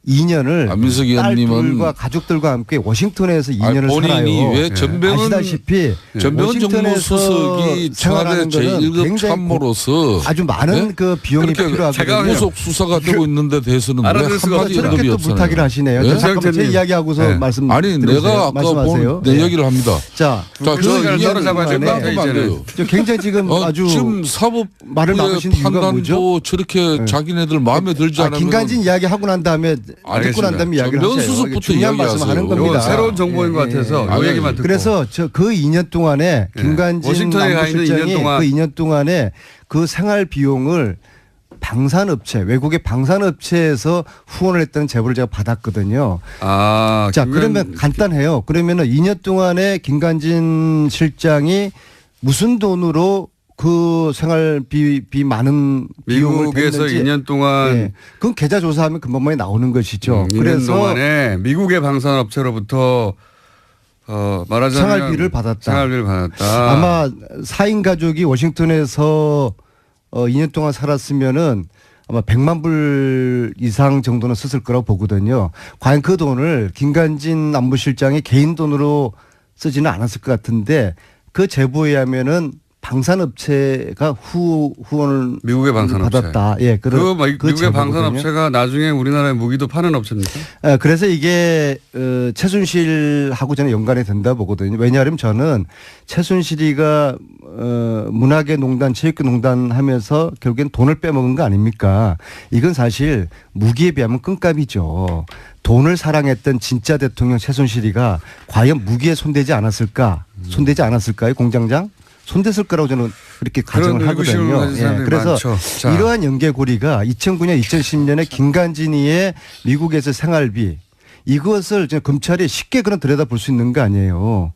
2년을 안민석 의원님은 딸들과 가족들과 함께 워싱턴에서 2년을 본인이 살아요. 왜 아시다시피 전병헌 정무수석이 청와대 제1급 참모로서 아주 많은 그 비용이 필요하거든요. 구속 수사가 되고 있는데 대해서는 왜 한마디 저렇게 또 부탁을 하시네요. 잠깐만 제 이야기하고서 말씀 아니 내가 아까 본 내 이야기를 합니다. 자, 저 굉장히 지금 아주 지금 사법 말을 막으신 이유가 뭐죠? 저렇게 자기네들 마음에 들지 않으면 김관진 이야기 하고 난 다음에 듣고 난 다음에 이야기를 하세요. 중요한 말씀을 하는 겁니다. 새로운 정보인 것 같아서 이 얘기만 듣고. 그래서 그 2년 동안에 김관진 안보실장이 그 2년 동안에 그 생활 비용을 방산업체, 외국의 방산업체에서 후원을 했다는 제보를 제가 받았거든요. 자, 그러면 간단해요. 그러면은 2년 동안에 김관진 실장이 무슨 돈으로 그 생활비 많은 비용을 미국에서 댔는지 2년 동안 그건 계좌 조사하면 금방만이 나오는 것이죠. 2년 그래서 동안에 미국의 방산업체로부터 말하자면 생활비를 받았다. 아마 4인 가족이 워싱턴에서 2년 동안 살았으면은 아마 100만 불 이상 정도는 썼을 거라고 보거든요. 과연 그 돈을 김관진 안보실장이 개인 돈으로 쓰지는 않았을 것 같은데 그 제보에 의하면은 방산업체가 후원을 미국의 방산업체 받았다. 예, 미국의 방산업체가 나중에 우리나라에 무기도 파는 업체입니까? 그래서 이게 최순실하고 저는 연관이 된다 보거든요. 왜냐하면 저는 최순실이가 문화계 농단, 체육계 농단 하면서 결국엔 돈을 빼먹은 거 아닙니까? 이건 사실 무기에 비하면 끈값이죠. 돈을 사랑했던 진짜 대통령 최순실이가 과연 무기에 손대지 않았을까요, 공장장? 손댔을 거라고 저는 그렇게 가정을 하거든요. 예, 그래서 이러한 연계고리가 2009년, 2010년에 김관진이의 미국에서 생활비 이것을 검찰이 쉽게 그런 들여다볼 수 있는 거 아니에요.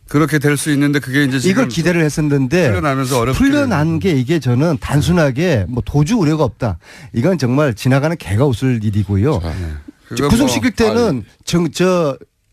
그렇게 될 수 있는데 그게 이제 지금 이걸 기대를 했었는데 풀려나면서 어렵게 풀려난 게 이게 저는 단순하게 뭐 도주 우려가 없다. 이건 정말 지나가는 개가 웃을 일이고요. 구속시킬 때는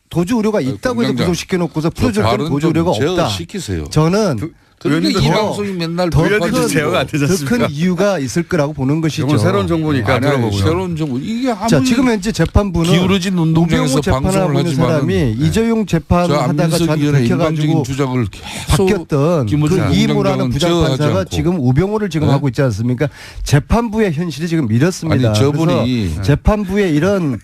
도주 우려가 있다고 해서 구속시켜 놓고서 풀어줄 때는 도주 우려가 없다. 시키세요. 저는 그런데 이 방송이 맨날 더 큰 이유가 있을 거라고 보는 것이죠. 이건 새로운 정보니까 들어보고요. 새로운 정보. 이게 아무리 자, 지금 현재 재판부는 기울어진 운동장에서 방송을 하지만 사람이 이재용 재판하다가 저한테 들켜가지고 주장을 바뀌었던 그 이모라는 부장판사가 지금 우병우를 지금 하고 있지 않습니까? 재판부의 현실이 지금 이렇습니다. 아니, 저분이 재판부의 이런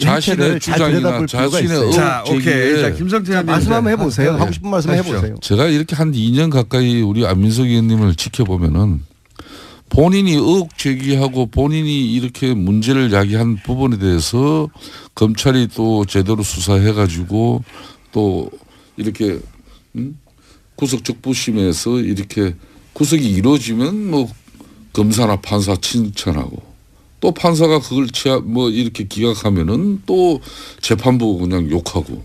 자신의 주장이나 자신의 자, 오케이. 자, 김성태 의원님 말씀 한번 해보세요. 하고 싶은 말씀 해보세요. 제가 이렇게 한 2년 가까이 우리 안민석 의원님을 지켜보면은 본인이 의혹 제기하고 본인이 이렇게 문제를 야기한 부분에 대해서 검찰이 또 제대로 수사해가지고 또 이렇게 구속적부심에서 이렇게 구속이 이루어지면 뭐 검사나 판사 칭찬하고 또 판사가 그걸 이렇게 기각하면은 또 재판부 그냥 욕하고.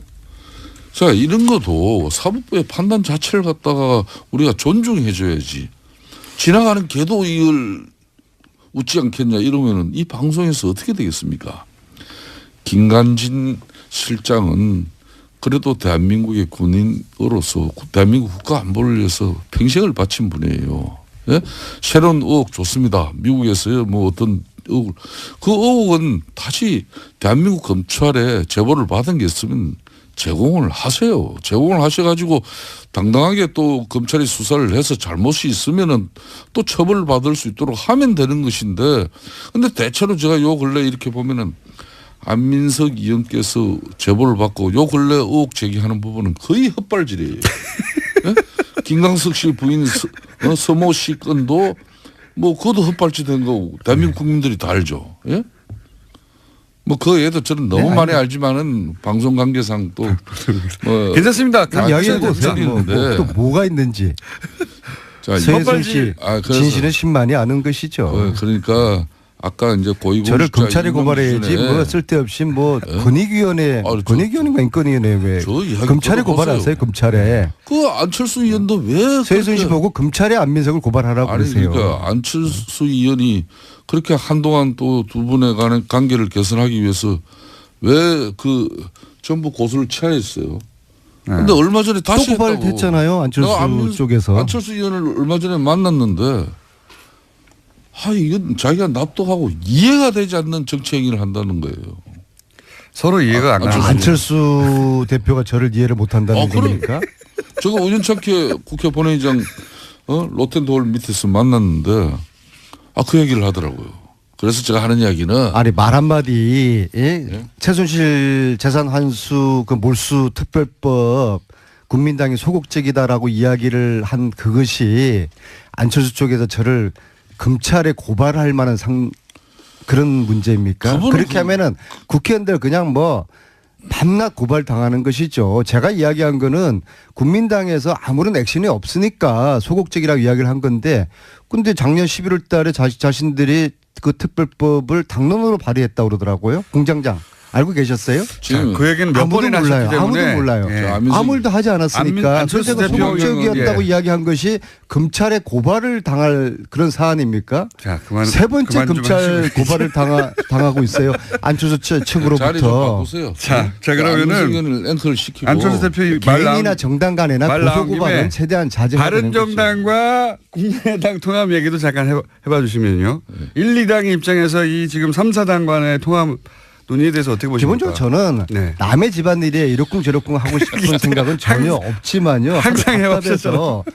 자, 이런 것도 사법부의 판단 자체를 갖다가 우리가 존중해줘야지. 지나가는 개도 이걸 웃지 않겠냐 이러면은 이 방송에서 어떻게 되겠습니까? 김관진 실장은 그래도 대한민국의 군인으로서 대한민국 국가 안보를 위해서 평생을 바친 분이에요. 예? 새로운 의혹 좋습니다. 미국에서요 뭐 어떤 의혹, 그 의혹은 다시 대한민국 검찰에 제보를 받은 게 있으면 제공을 하세요. 제공을 하셔가지고 당당하게 또 검찰이 수사를 해서 잘못이 있으면은 또 처벌을 받을 수 있도록 하면 되는 것인데, 근데 대체로 제가 요 근래 이렇게 보면은 안민석 의원께서 제보를 받고 요 근래 의혹 제기하는 부분은 거의 헛발질이에요. 네? 김광석 씨 부인 서모 씨 건도 뭐 그것도 헛발질된 거고 대한민국 국민들이 다 알죠. 예? 뭐 그 애도 저는 너무 많이 알지만은 방송 관계상 또 뭐 괜찮습니다. 이야기해 보세요. 또 뭐가 있는지. 자, 서해순 씨 진실은 신만이 아는 것이죠. 그러니까 아까 이제 고위공직자 저를 검찰에 고발해야지 뭐 쓸데없이 뭐 권익위원회 권익위원회가 인권위원회 왜 검찰에 고발하세요. 검찰에. 그 안철수 의원도 왜 서해순 씨 보고 검찰에 안민석을 고발하라고 그러세요. 그러니까 안철수 의원이 그렇게 한동안 또 두 분의 간의 관계를 개선하기 위해서 왜 그 전부 고소를 취하했어요. 그런데 얼마 전에 다시 또 고발됐잖아요. 안철수 쪽에서. 안철수 의원을 얼마 전에 만났는데 이건 자기가 납득하고 이해가 되지 않는 정치 행위를 한다는 거예요. 서로 이해가 안 가요. 안철수 대표가 저를 이해를 못한다는 얘기입니까? 제가 우연찮게 국회 본회의장 로텐도홀 밑에서 만났는데 그 얘기를 하더라고요. 그래서 제가 하는 이야기는 아니 말 한마디 예? 최순실 재산 환수 그 몰수 특별법 국민당이 소극적이다라고 이야기를 한 그것이 안철수 쪽에서 저를 검찰에 고발할 만한 그런 문제입니까? 그렇게 하면은 국회의원들 그냥 뭐 밤낮 고발 당하는 것이죠. 제가 이야기한 거는 국민당에서 아무런 액션이 없으니까 소극적이라고 이야기를 한 건데, 근데 작년 11월 달에 자신들이 그 특별법을 당론으로 발의했다고 그러더라고요. 공장장. 알고 계셨어요? 지금 그 얘기는 몇 번이나 몰라요. 하셨기 때문에. 아무도 몰라요. 예. 아무 일도 하지 않았으니까. 안철수 그래서 소극적이었다고 예. 이야기한 것이 검찰에 고발을 당할 그런 사안입니까? 자, 세 번째 검찰 고발을 당하고 있어요. 안철수 측으로부터. 자리 좀 바꾸세요. 자 그러면은 앵커를 시키고 안철수 대표 개인이나 정당 간에나 고소 고발은 최대한 자제해야 되는 거죠. 바른정당과 국민의당 통합 얘기도 잠깐 해봐 주시면요. 1, 2당의 입장에서 이 지금 3, 4당 간의 통합 논의에 대해서 어떻게 보십니까? 기본적으로 저는 남의 집안일에 이러쿵저러쿵 하고 싶은 생각은 전혀 없지만요. 항상 해왔어서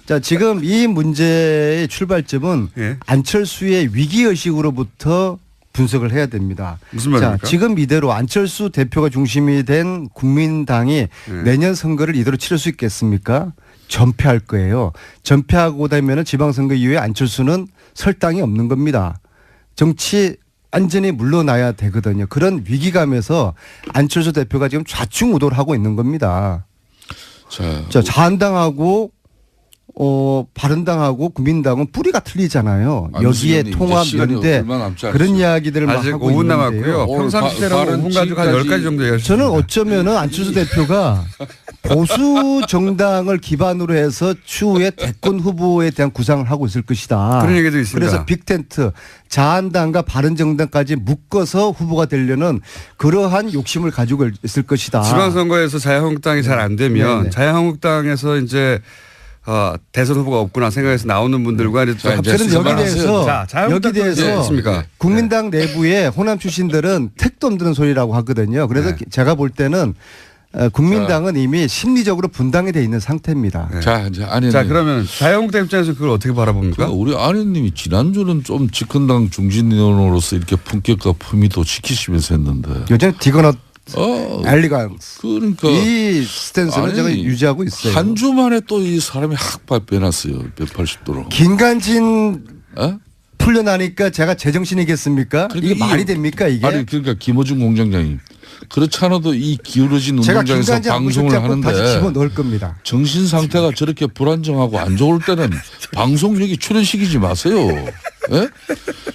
자, 지금 이 문제의 출발점은 예. 안철수의 위기의식으로부터 분석을 해야 됩니다. 무슨 말입니까? 자, 지금 이대로 안철수 대표가 중심이 된 국민당이 내년 선거를 이대로 치를 수 있겠습니까? 전패할 거예요. 전패하고 되면 지방선거 이후에 안철수는 설 땅이 없는 겁니다. 정치 완전히 물러나야 되거든요. 그런 위기감에서 안철수 대표가 지금 좌충우돌 하고 있는 겁니다. 자, 자한당하고 바른당하고 국민당은 뿌리가 틀리잖아요. 여기에 통합 연대 그런 이야기들을 막 아직 하고 5분 있는데요. 남았고요. 평상시대로 5분 가지고 한 10가지 정도 얘기할 수 저는 있습니다. 어쩌면은 안철수 대표가 보수 정당을 기반으로 해서 추후에 대권 후보에 대한 구상을 하고 있을 것이다. 그런 얘기도 있습니다. 그래서 빅텐트 자한당과 바른정당까지 묶어서 후보가 되려는 그러한 욕심을 가지고 있을 것이다. 지방선거에서 자유한국당이 잘 안 되면 네네. 자유한국당에서 이제 대선 후보가 없구나 생각해서 나오는 분들과 이제 또 저는 여기 대해서 여기 대해서 있습니까? 국민당 내부에 호남 출신들은 택도 없는 소리라고 하거든요. 그래서 제가 볼 때는 국민당은 이미 심리적으로 분당이 돼 있는 상태입니다. 네. 자, 이제 안현님. 자, 그러면 자유한국당 입장에서 그걸 어떻게 바라봅니까? 우리 안현님이 지난주는 좀 집권당 중진위원으로서 이렇게 품격과 품위도 지키시면서 했는데. 요즘 디거넛 엘리간스. 그러니까 이 스탠스는 제가 유지하고 있어요. 한 주 만에 또 이 사람이 확 변했어요. 180도로. 김관진 어? 풀려나니까 제가 제정신이겠습니까? 그러니까 이게 말이 됩니까 이게? 아니 그러니까 김어준 공장장님. 그렇지 않아도 이 기울어진 제가 운동장에서 김관진 방송을 하는데 다시 하는데 집어넣을 겁니다. 정신 상태가 저렇게 불안정하고 안 좋을 때는 방송력이 출연시키지 마세요. 예?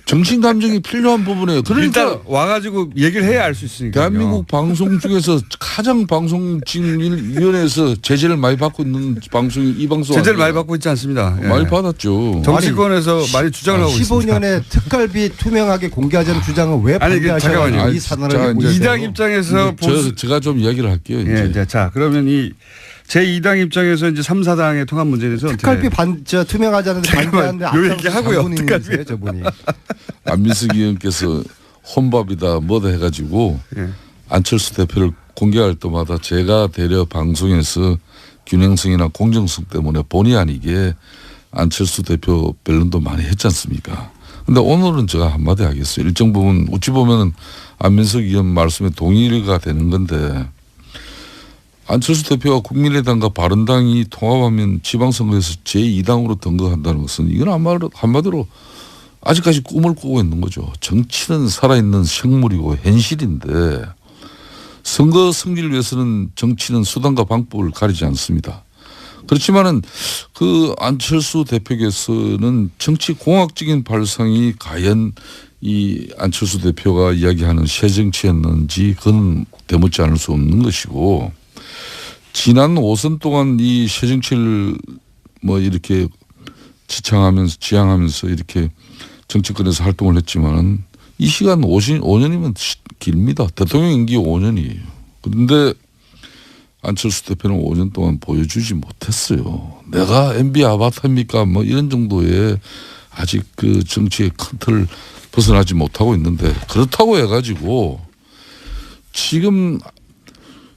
정신 감정이 필요한 부분이에요. 그러니까 일단 와가지고 얘기를 해야 알 수 있으니까. 대한민국 방송 중에서 가장 방송진위원회에서 제재를 많이 받고 있는 방송이 이 방송 제재를 아니에요? 많이 받고 있지 않습니다. 예. 많이 받았죠. 정치권에서 많이 주장을 하고 있습니다. 15년에 특갈비 투명하게 공개하자는 주장을 왜 아니, 반대하셔가지고 잠깐만요. 이 산을 자, 하고 이제 있어요? 이당 입장에서 제가 좀 이야기를 할게요. 이제. 예, 자 그러면 이 제2당 입장에서 이제 3, 4당의 통합 문제에 대해서 특갈비 투명하자는데 반대하는데 요 얘기 하고요. 특갈비 저분이. 안민석 의원께서 혼밥이다 뭐다 해가지고 예. 안철수 대표를 공개할 때마다 제가 대려 방송에서 균형성이나 공정성 때문에 본의 아니게 안철수 대표 변론도 많이 했지 않습니까? 근데 오늘은 제가 한마디 하겠어요. 일정 부분 어찌 보면은 안민석 의원 말씀에 동의가 되는 건데 안철수 대표가 국민의당과 바른당이 통합하면 지방선거에서 제2당으로 등극한다는 것은 이건 한마디로 아직까지 꿈을 꾸고 있는 거죠. 정치는 살아있는 생물이고 현실인데 선거 승리를 위해서는 정치는 수단과 방법을 가리지 않습니다. 그렇지만은 그 안철수 대표께서는 정치 공학적인 발상이 과연 이 안철수 대표가 이야기하는 새 정치였는지 그건 되묻지 않을 수 없는 것이고 지난 5선 동안 이 새 정치를 뭐 이렇게 지향하면서 이렇게 정치권에서 활동을 했지만은 이 시간 5년이면 길입니다. 대통령 임기 5년이에요. 그런데 안철수 대표는 5년 동안 보여주지 못했어요. 내가 MB 아바타입니까? 뭐 이런 정도의 아직 그 정치의 큰 틀을 벗어나지 못하고 있는데 그렇다고 해가지고 지금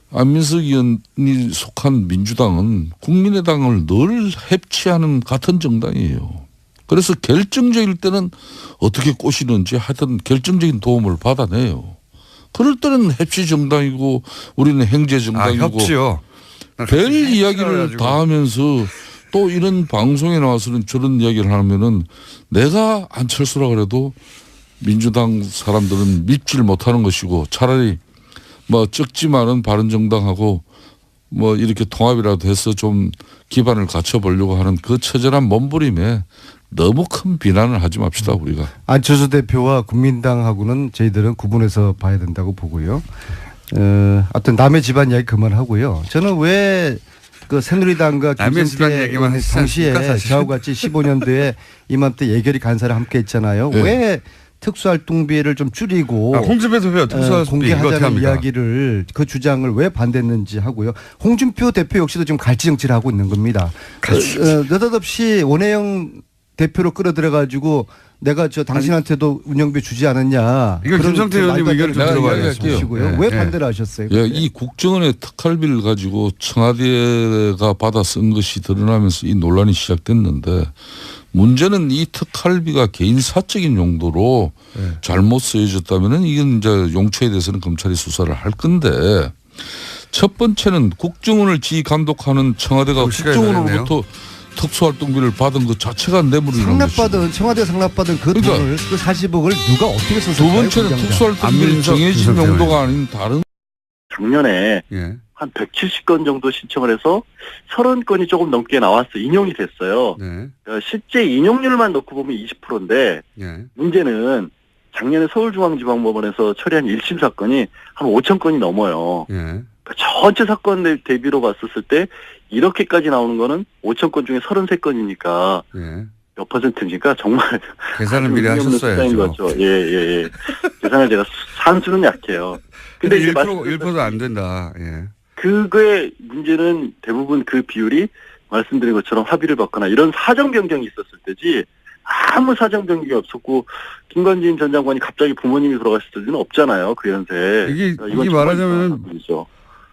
안민석 의원이 속한 민주당은 국민의당을 늘 해치하는 같은 정당이에요. 그래서 결정적일 때는 어떻게 꼬시는지 하여튼 결정적인 도움을 받아내요. 그럴 때는 협치 정당이고 우리는 행제 정당이고 협치요. 별 이야기를 다 하면서 또 이런 방송에 나와서는 저런 이야기를 하면은 내가 안철수라 그래도 민주당 사람들은 믿질 못하는 것이고 차라리 뭐 적지만은 바른정당하고 뭐 이렇게 통합이라도 해서 좀 기반을 갖춰보려고 하는 그 처절한 몸부림에 너무 큰 비난을 하지 맙시다 우리가. 안철수 대표와 국민당하고는 저희들은 구분해서 봐야 된다고 보고요. 하여튼 남의 집안 이야기 그만하고요. 저는 왜 그 새누리당과 김성태 당시에 저하고 같이 15년도에 이맘때 예결위 간사를 함께 했잖아요. 네. 왜 특수활동비를 좀 줄이고 홍준표 대표 특수활동비 공개하자는 이야기를 그 주장을 왜 반대했는지 하고요. 홍준표 대표 역시도 지금 갈치 정치를 하고 있는 겁니다. 느닷없이 원혜영 대표로 끌어들여가지고 내가 당신한테도 운영비 주지 않았냐. 이건 김성태 의원님 의견을 좀 들어봐야겠고요. 네. 왜 반대를 하셨어요? 예, 이 국정원의 특활비를 가지고 청와대가 받아 쓴 것이 드러나면서 이 논란이 시작됐는데 문제는 이 특활비가 개인 사적인 용도로 잘못 쓰여졌다면은 이건 이제 용처에 대해서는 검찰이 수사를 할 건데 첫 번째는 국정원을 지휘 감독하는 청와대가 국정원으로부터 특수활동비를 받은 것 자체가 뇌물이라는 것이죠. 청와대 상납받은 그 그러니까 돈을 그 40억을 누가 어떻게 썼을까요? 두 번째는 특수활동비는 정해진 용도가 아닌 다른. 작년에 한 170건 정도 신청을 해서 30건이 조금 넘게 나왔어 인용이 됐어요. 그러니까 실제 인용률만 놓고 보면 20%인데 문제는 작년에 서울중앙지방법원에서 처리한 1심 사건이 한 5천 건이 넘어요. 그러니까 전체 사건 대비로 봤었을 때 이렇게까지 나오는 거는 5천 건 중에 33건이니까 몇 퍼센트니까 정말 계산을 미리 하셨어야죠. 예. 계산을 제가 산수는 약해요. 근데 1%도 안 된다. 예. 그거의 문제는 대부분 그 비율이 말씀드린 것처럼 합의를 받거나 이런 사정 변경이 있었을 때지 아무 사정 변경이 없었고 김관진 전 장관이 갑자기 부모님이 돌아가셨을 리는 없잖아요. 그 연세에. 이게 말하자면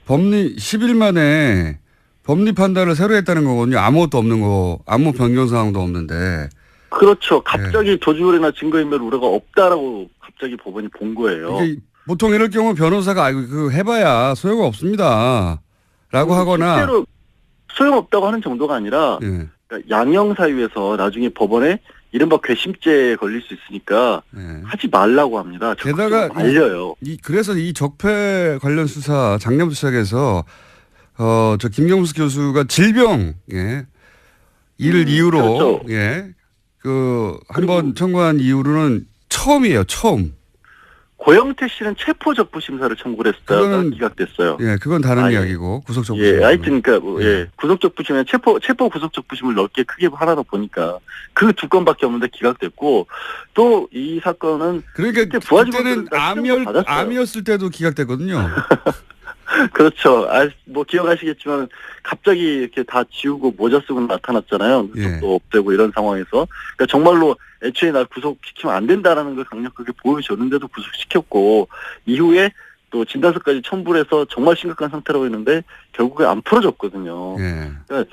법리 10일 만에 법리 판단을 새로 했다는 거거든요. 아무것도 없는 거, 아무 변경 사항도 없는데. 그렇죠. 갑자기 도주거래나 증거인멸 우려가 없다라고 갑자기 법원이 본 거예요. 보통 이럴 경우 변호사가 그거 해봐야 소용이 없습니다. 라고 하거나. 실제로 소용없다고 하는 정도가 아니라 그러니까 양형사유에서 나중에 법원에 이른바 괘씸죄에 걸릴 수 있으니까 하지 말라고 합니다. 게다가 말려요. 그래서 이 적폐 관련 수사 작년부터 시작해서 저 김경수 교수가 질병 이를 이유로 그렇죠. 한번 청구한 이후로는 처음이에요. 처음. 고영태 씨는 체포적부심사를 청구를 했다가 기각됐어요. 그건 다른 이야기고 구속적부심. 하여튼 구속적부심에 체포 구속적부심을 넓게 크게 하나 더 보니까 그 두 건밖에 없는데 기각됐고 또 이 사건은 그러니까 그때는 암이었을 때도 기각됐거든요. 그렇죠. 기억하시겠지만 갑자기 이렇게 다 지우고 모자 쓰고 나타났잖아요. 또 없애고 이런 상황에서 그러니까 정말로 애초에 날 구속시키면 안 된다라는 걸 강력하게 보여줬는데도 구속시켰고 이후에 또 진단서까지 첨부를 해서 정말 심각한 상태라고 했는데 결국에 안 풀어졌거든요. 그러니까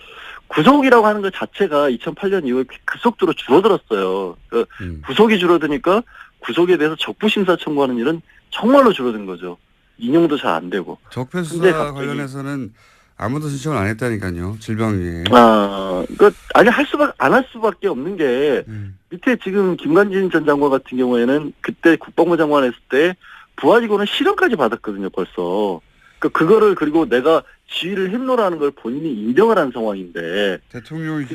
구속이라고 하는 것 자체가 2008년 이후에 급속도로 줄어들었어요. 그러니까 구속이 줄어드니까 구속에 대해서 적부심사 청구하는 일은 정말로 줄어든 거죠. 인용도 잘 안 되고. 적폐 수사 관련해서는 아무도 신청을 안 했다니까요. 질병위에. 안 할 수밖에 없는 게 밑에 지금 김관진 전 장관 같은 경우에는 그때 국방부 장관 했을 때 부하직원은 실형까지 받았거든요. 벌써. 그거를 그리고 내가 지휘를 했노라는 걸 본인이 인정을 한 상황인데. 대통령이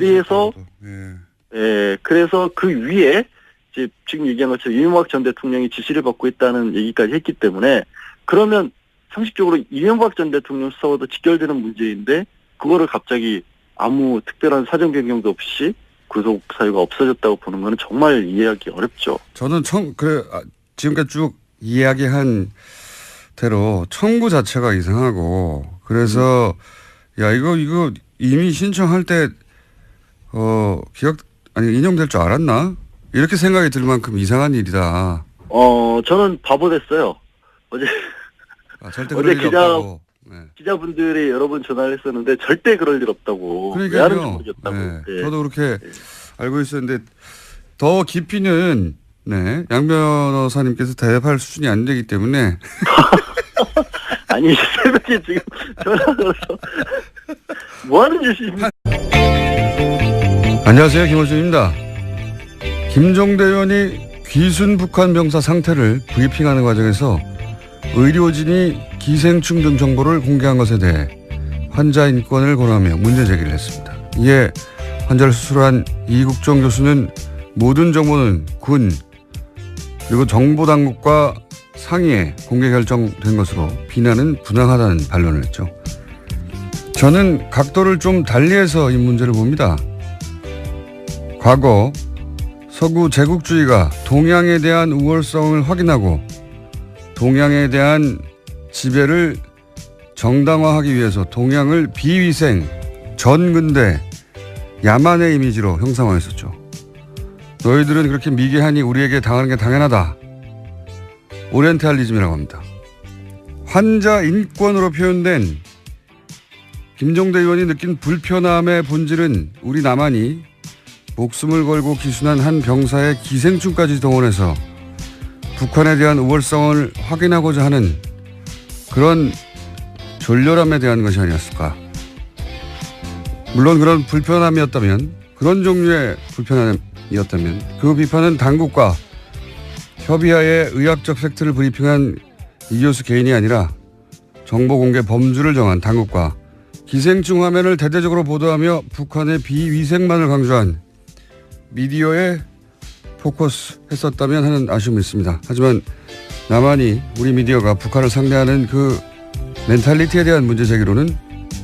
그래서 그 위에 이제 지금 얘기한 것처럼 이명박 전 대통령이 지시를 받고 있다는 얘기까지 했기 때문에 그러면 상식적으로 이명박 전 대통령 수사와도 직결되는 문제인데 그거를 갑자기 아무 특별한 사정 변경도 없이 구속 사유가 없어졌다고 보는 건 정말 이해하기 어렵죠. 저는 지금까지 쭉 이야기한 대로 청구 자체가 이상하고 그래서 이거 이미 신청할 때 인용될 줄 알았나? 이렇게 생각이 들 만큼 이상한 일이다. 저는 바보 됐어요. 어제 기자분들이 여러 번 전화를 했었는데 절대 그럴 일 없다고. 왜 하는지 모르겠다고. 저도 그렇게 알고 있었는데 더 깊이는 양 변호사님께서 대답할 수준이 안 되기 때문에. 아니 새벽에 지금 전화 걸어서 뭐 하는 짓입니까? 안녕하세요. 김원준입니다. 김종대 의원이 귀순 북한 병사 상태를 브리핑하는 과정에서 의료진이 기생충 등 정보를 공개한 것에 대해 환자 인권을 권하며 문제 제기를 했습니다. 이에 환자를 수술한 이국종 교수는 모든 정보는 군 그리고 정보당국과 상의에 공개 결정된 것으로 비난은 부당하다는 반론을 했죠. 저는 각도를 좀 달리해서 이 문제를 봅니다. 과거 서구 제국주의가 동양에 대한 우월성을 확인하고 동양에 대한 지배를 정당화하기 위해서 동양을 비위생, 전근대, 야만의 이미지로 형상화했었죠. 너희들은 그렇게 미개하니 우리에게 당하는 게 당연하다. 오리엔탈리즘이라고 합니다. 환자 인권으로 표현된 김종대 의원이 느낀 불편함의 본질은 우리 남한이 목숨을 걸고 기순한 한 병사의 기생충까지 동원해서 북한에 대한 우월성을 확인하고자 하는 그런 졸렬함에 대한 것이 아니었을까. 물론 그런 불편함이었다면, 그런 종류의 불편함이었다면 그 비판은 당국과 협의하에 의학적 팩트를 브리핑한 이 교수 개인이 아니라 정보 공개 범주를 정한 당국과 기생충 화면을 대대적으로 보도하며 북한의 비위생만을 강조한 미디어에 포커스했었다면 하는 아쉬움이 있습니다. 하지만 남한이 우리 미디어가 북한을 상대하는 그 멘탈리티에 대한 문제 제기로는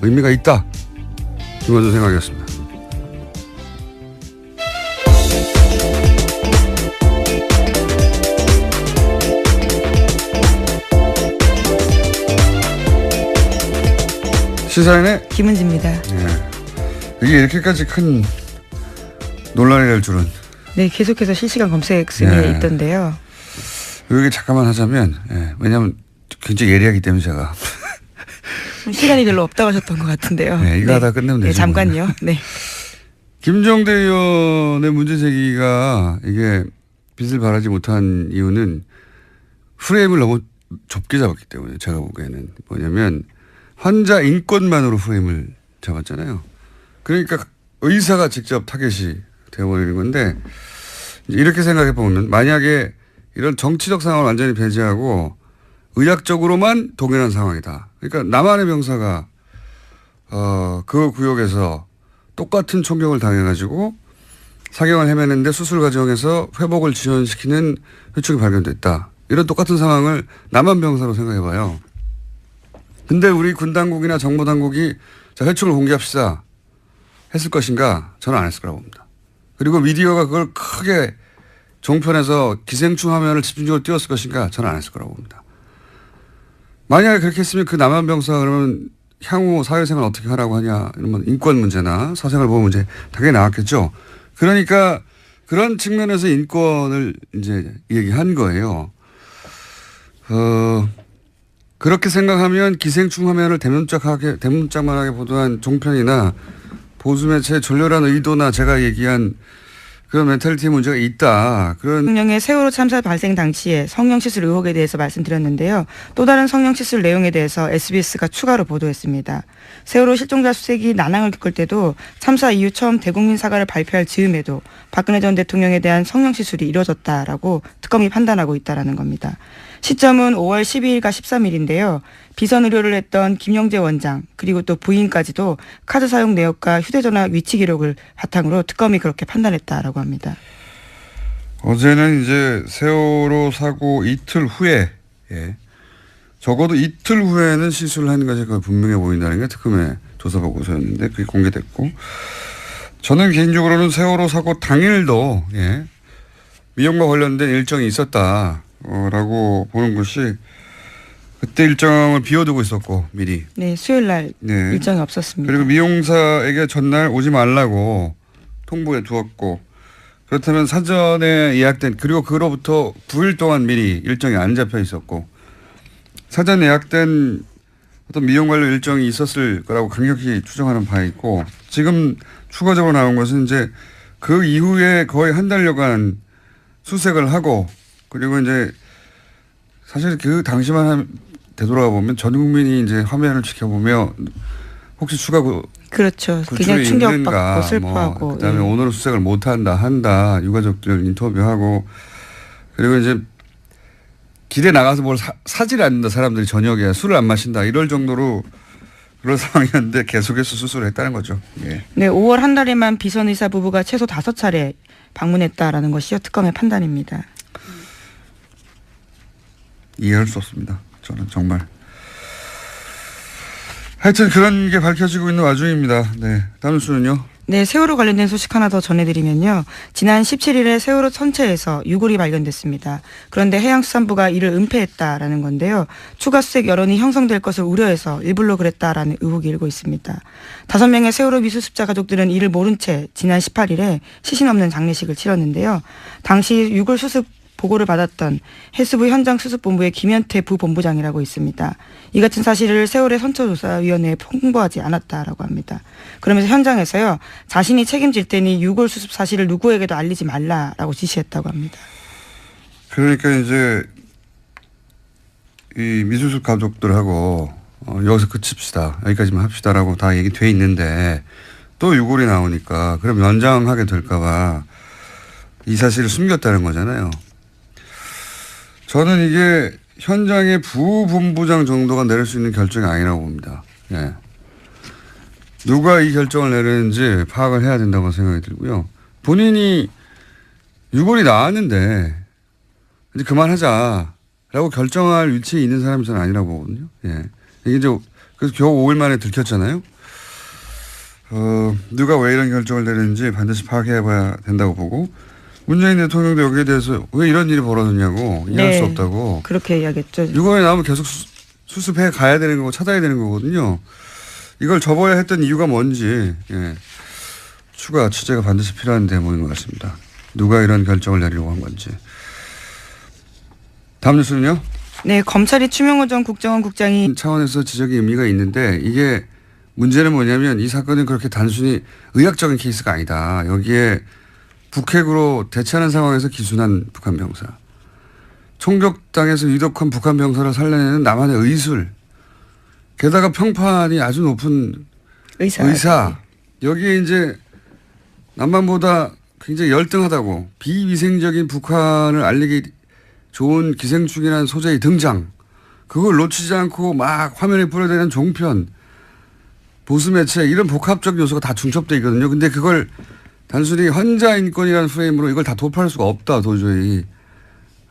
의미가 있다. 김원준 생각이었습니다. 시사인의 김은지입니다. 네. 이게 이렇게까지 큰 논란이 될 줄은. 네, 계속해서 실시간 검색 순위에 있던데요. 여기 잠깐만 하자면, 왜냐하면 굉장히 예리하기 때문에 제가. 시간이 별로 없다고 하셨던 것 같은데요. 네, 이거 하다 끝내면 되죠. 네, 잠깐요. 네. 김종대 의원의 문제 제기가 이게 빛을 발하지 못한 이유는 프레임을 너무 좁게 잡았기 때문에 제가 보기에는 뭐냐면 환자 인권만으로 프레임을 잡았잖아요. 그러니까 의사가 직접 타겟이 되어버리는 건데 이렇게 생각해 보면 만약에 이런 정치적 상황을 완전히 배제하고 의학적으로만 동일한 상황이다. 그러니까 남한의 병사가 그 구역에서 똑같은 총격을 당해가지고 사경을 헤매는데 수술 과정에서 회복을 지연시키는 회충이 발견됐다. 이런 똑같은 상황을 남한 병사로 생각해봐요. 근데 우리 군 당국이나 정보 당국이 자, 회충을 공개합시다 했을 것인가? 저는 안 했을 거라고 봅니다. 그리고 미디어가 그걸 크게 종편에서 기생충 화면을 집중적으로 띄웠을 것인가? 저는 안 했을 거라고 봅니다. 만약에 그렇게 했으면 그 남한 병사 그러면 향후 사회생활 어떻게 하라고 하냐, 이런 인권 문제나 사생활 보호 문제 당연히 나왔겠죠. 그러니까 그런 측면에서 인권을 이제 얘기한 거예요. 그렇게 생각하면 기생충 화면을 대문짝만하게 보도한 종편이나 보수매체의 졸렬한 의도나 제가 얘기한 그런 멘탈리티 문제가 있다. 그런 대통령의 세월호 참사 발생 당시에 성형시술 의혹에 대해서 말씀드렸는데요. 또 다른 성형시술 내용에 대해서 SBS가 추가로 보도했습니다. 세월호 실종자 수색이 난항을 겪을 때도 참사 이후 처음 대국민 사과를 발표할 즈음에도 박근혜 전 대통령에 대한 성형시술이 이뤄졌다라고 특검이 판단하고 있다라는 겁니다. 시점은 5월 12일과 13일인데요. 비선 의료를 했던 김영재 원장 그리고 또 부인까지도 카드 사용 내역과 휴대전화 위치 기록을 바탕으로 특검이 그렇게 판단했다라고 합니다. 어제는 이제 세월호 사고 이틀 후에 적어도 이틀 후에는 시술을 하는 것이 분명해 보인다는 게 특검의 조사 보고서였는데 그게 공개됐고 저는 개인적으로는 세월호 사고 당일도 미용과 관련된 일정이 있었다라고 보는 것이 그때 일정을 비워두고 있었고 미리. 네, 수요일 날 일정이 없었습니다. 그리고 미용사에게 전날 오지 말라고 통보해 두었고 그렇다면 사전에 예약된 그리고 그로부터 9일 동안 미리 일정이 안 잡혀 있었고 사전 예약된 어떤 미용 관련 일정이 있었을 거라고 강력히 추정하는 바에 있고 지금 추가적으로 나온 것은 이제 그 이후에 거의 한 달여간 수색을 하고 그리고 이제 사실 그 당시만 되돌아가 보면 전 국민이 이제 화면을 지켜보며 혹시 추가 그렇죠. 그냥 충격받고 슬퍼하고 그다음에 오늘은 수색을 한다 유가족들 인터뷰하고 그리고 이제 길에 나가서 뭘 사질 않는다 사람들이 저녁에 술을 안 마신다 이럴 정도로 그런 상황이었는데 계속해서 수술을 했다는 거죠. 예. 네, 5월 한 달에만 비선 의사 부부가 최소 5차례 방문했다라는 것이요 특검의 판단입니다. 이해할 수 없습니다. 저는 정말. 하여튼 그런 게 밝혀지고 있는 와중입니다. 네, 다음 수는요. 네, 세월호 관련된 소식 하나 더 전해드리면요. 지난 17일에 세월호 선체에서 유골이 발견됐습니다. 그런데 해양수산부가 이를 은폐했다라는 건데요. 추가 수색 여론이 형성될 것을 우려해서 일부러 그랬다라는 의혹이 일고 있습니다. 5명의 세월호 미수습자 가족들은 이를 모른 채 지난 18일에 시신 없는 장례식을 치렀는데요. 당시 유골 수습 보고를 받았던 해수부 현장수습본부의 김현태 부본부장이라고 있습니다. 이 같은 사실을 세월의 선처조사위원회에 통보하지 않았다라고 합니다. 그러면서 현장에서요. 자신이 책임질 테니 유골 수습 사실을 누구에게도 알리지 말라라고 지시했다고 합니다. 그러니까 이제 이 미수습 가족들하고 여기서 그칩시다. 여기까지만 합시다라고 다 얘기돼 있는데 또 유골이 나오니까 그럼 연장하게 될까 봐 이 사실을 숨겼다는 거잖아요. 저는 이게 현장의 부본부장 정도가 내릴 수 있는 결정이 아니라고 봅니다. 예. 누가 이 결정을 내리는지 파악을 해야 된다고 생각이 들고요. 본인이 유골이 나왔는데 이제 그만하자라고 결정할 위치에 있는 사람이 저는 아니라고 보거든요. 예. 이게 이제 그래서 겨우 5일 만에 들켰잖아요. 누가 왜 이런 결정을 내리는지 반드시 파악해 봐야 된다고 보고 문재인 대통령도 여기에 대해서 왜 이런 일이 벌어졌냐고 이해할 수 없다고. 그렇게 이야기했죠. 유골이 나오면 계속 수습해 가야 되는 거고 찾아야 되는 거거든요. 이걸 접어야 했던 이유가 뭔지 추가 취재가 반드시 필요한 대목인 것 같습니다. 누가 이런 결정을 내리려고 한 건지. 다음 뉴스는요. 네, 검찰이 추명호 전 국정원 국장이 차원에서 지적의 의미가 있는데 이게 문제는 뭐냐면 이 사건은 그렇게 단순히 의학적인 케이스가 아니다. 여기에 북핵으로 대치하는 상황에서 기순한 북한 병사. 총격당해서 위독한 북한 병사를 살려내는 나만의 의술. 게다가 평판이 아주 높은 의사. 여기에 이제 남만보다 굉장히 열등하다고 비위생적인 북한을 알리기 좋은 기생충이라는 소재의 등장. 그걸 놓치지 않고 막 화면에 뿌려대는 종편. 보수 매체 이런 복합적 요소가 다 중첩되어 있거든요. 근데 그걸 단순히 환자 인권이라는 프레임으로 이걸 다 돌파할 수가 없다 도저히.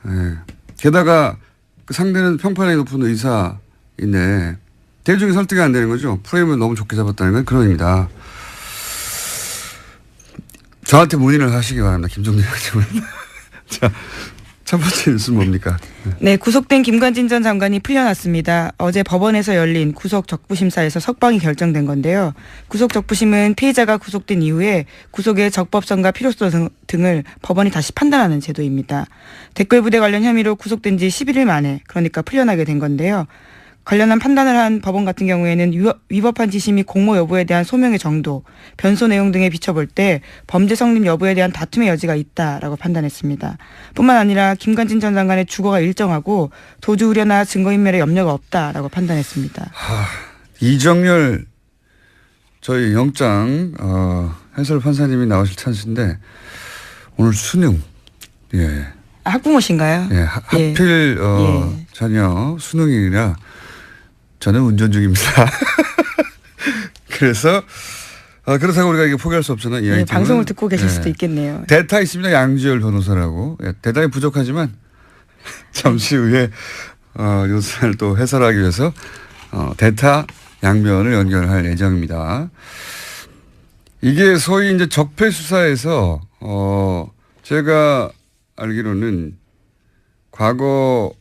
예. 게다가 그 상대는 평판이 높은 의사인데 대중이 설득이 안 되는 거죠. 프레임을 너무 좋게 잡았다는 건 그런 의미다. 저한테 문의를 하시기 바랍니다. 김종대 의원님. 자, 첫 번째 뉴스는 뭡니까? 네, 구속된 김관진 전 장관이 풀려났습니다. 어제 법원에서 열린 구속 적부심사에서 석방이 결정된 건데요. 구속 적부심은 피해자가 구속된 이후에 구속의 적법성과 필요성 등을 법원이 다시 판단하는 제도입니다. 댓글 부대 관련 혐의로 구속된 지 11일 만에 그러니까 풀려나게 된 건데요. 관련한 판단을 한 법원 같은 경우에는 위법한 지시 및 공모 여부에 대한 소명의 정도, 변소 내용 등에 비춰볼 때 범죄 성립 여부에 대한 다툼의 여지가 있다라고 판단했습니다. 뿐만 아니라 김관진 전 장관의 주거가 일정하고 도주 우려나 증거인멸의 염려가 없다라고 판단했습니다. 이정열 저희 영장 해설 판사님이 나오실 찬스인데 오늘 수능. 예. 학부모신가요? 예. 하필 자녀 수능이라 저는 운전 중입니다. 그래서 그렇다고 우리가 이게 포기할 수 없잖아요. 네, 방송을 듣고 계실 수도 있겠네요. 대타 있습니다. 양지열 변호사라고. 대단히 부족하지만 잠시 후에 요사를 또 해설하기 위해서 대타 양변을 연결할 예정입니다. 이게 소위 이제 적폐 수사에서 제가 알기로는 과거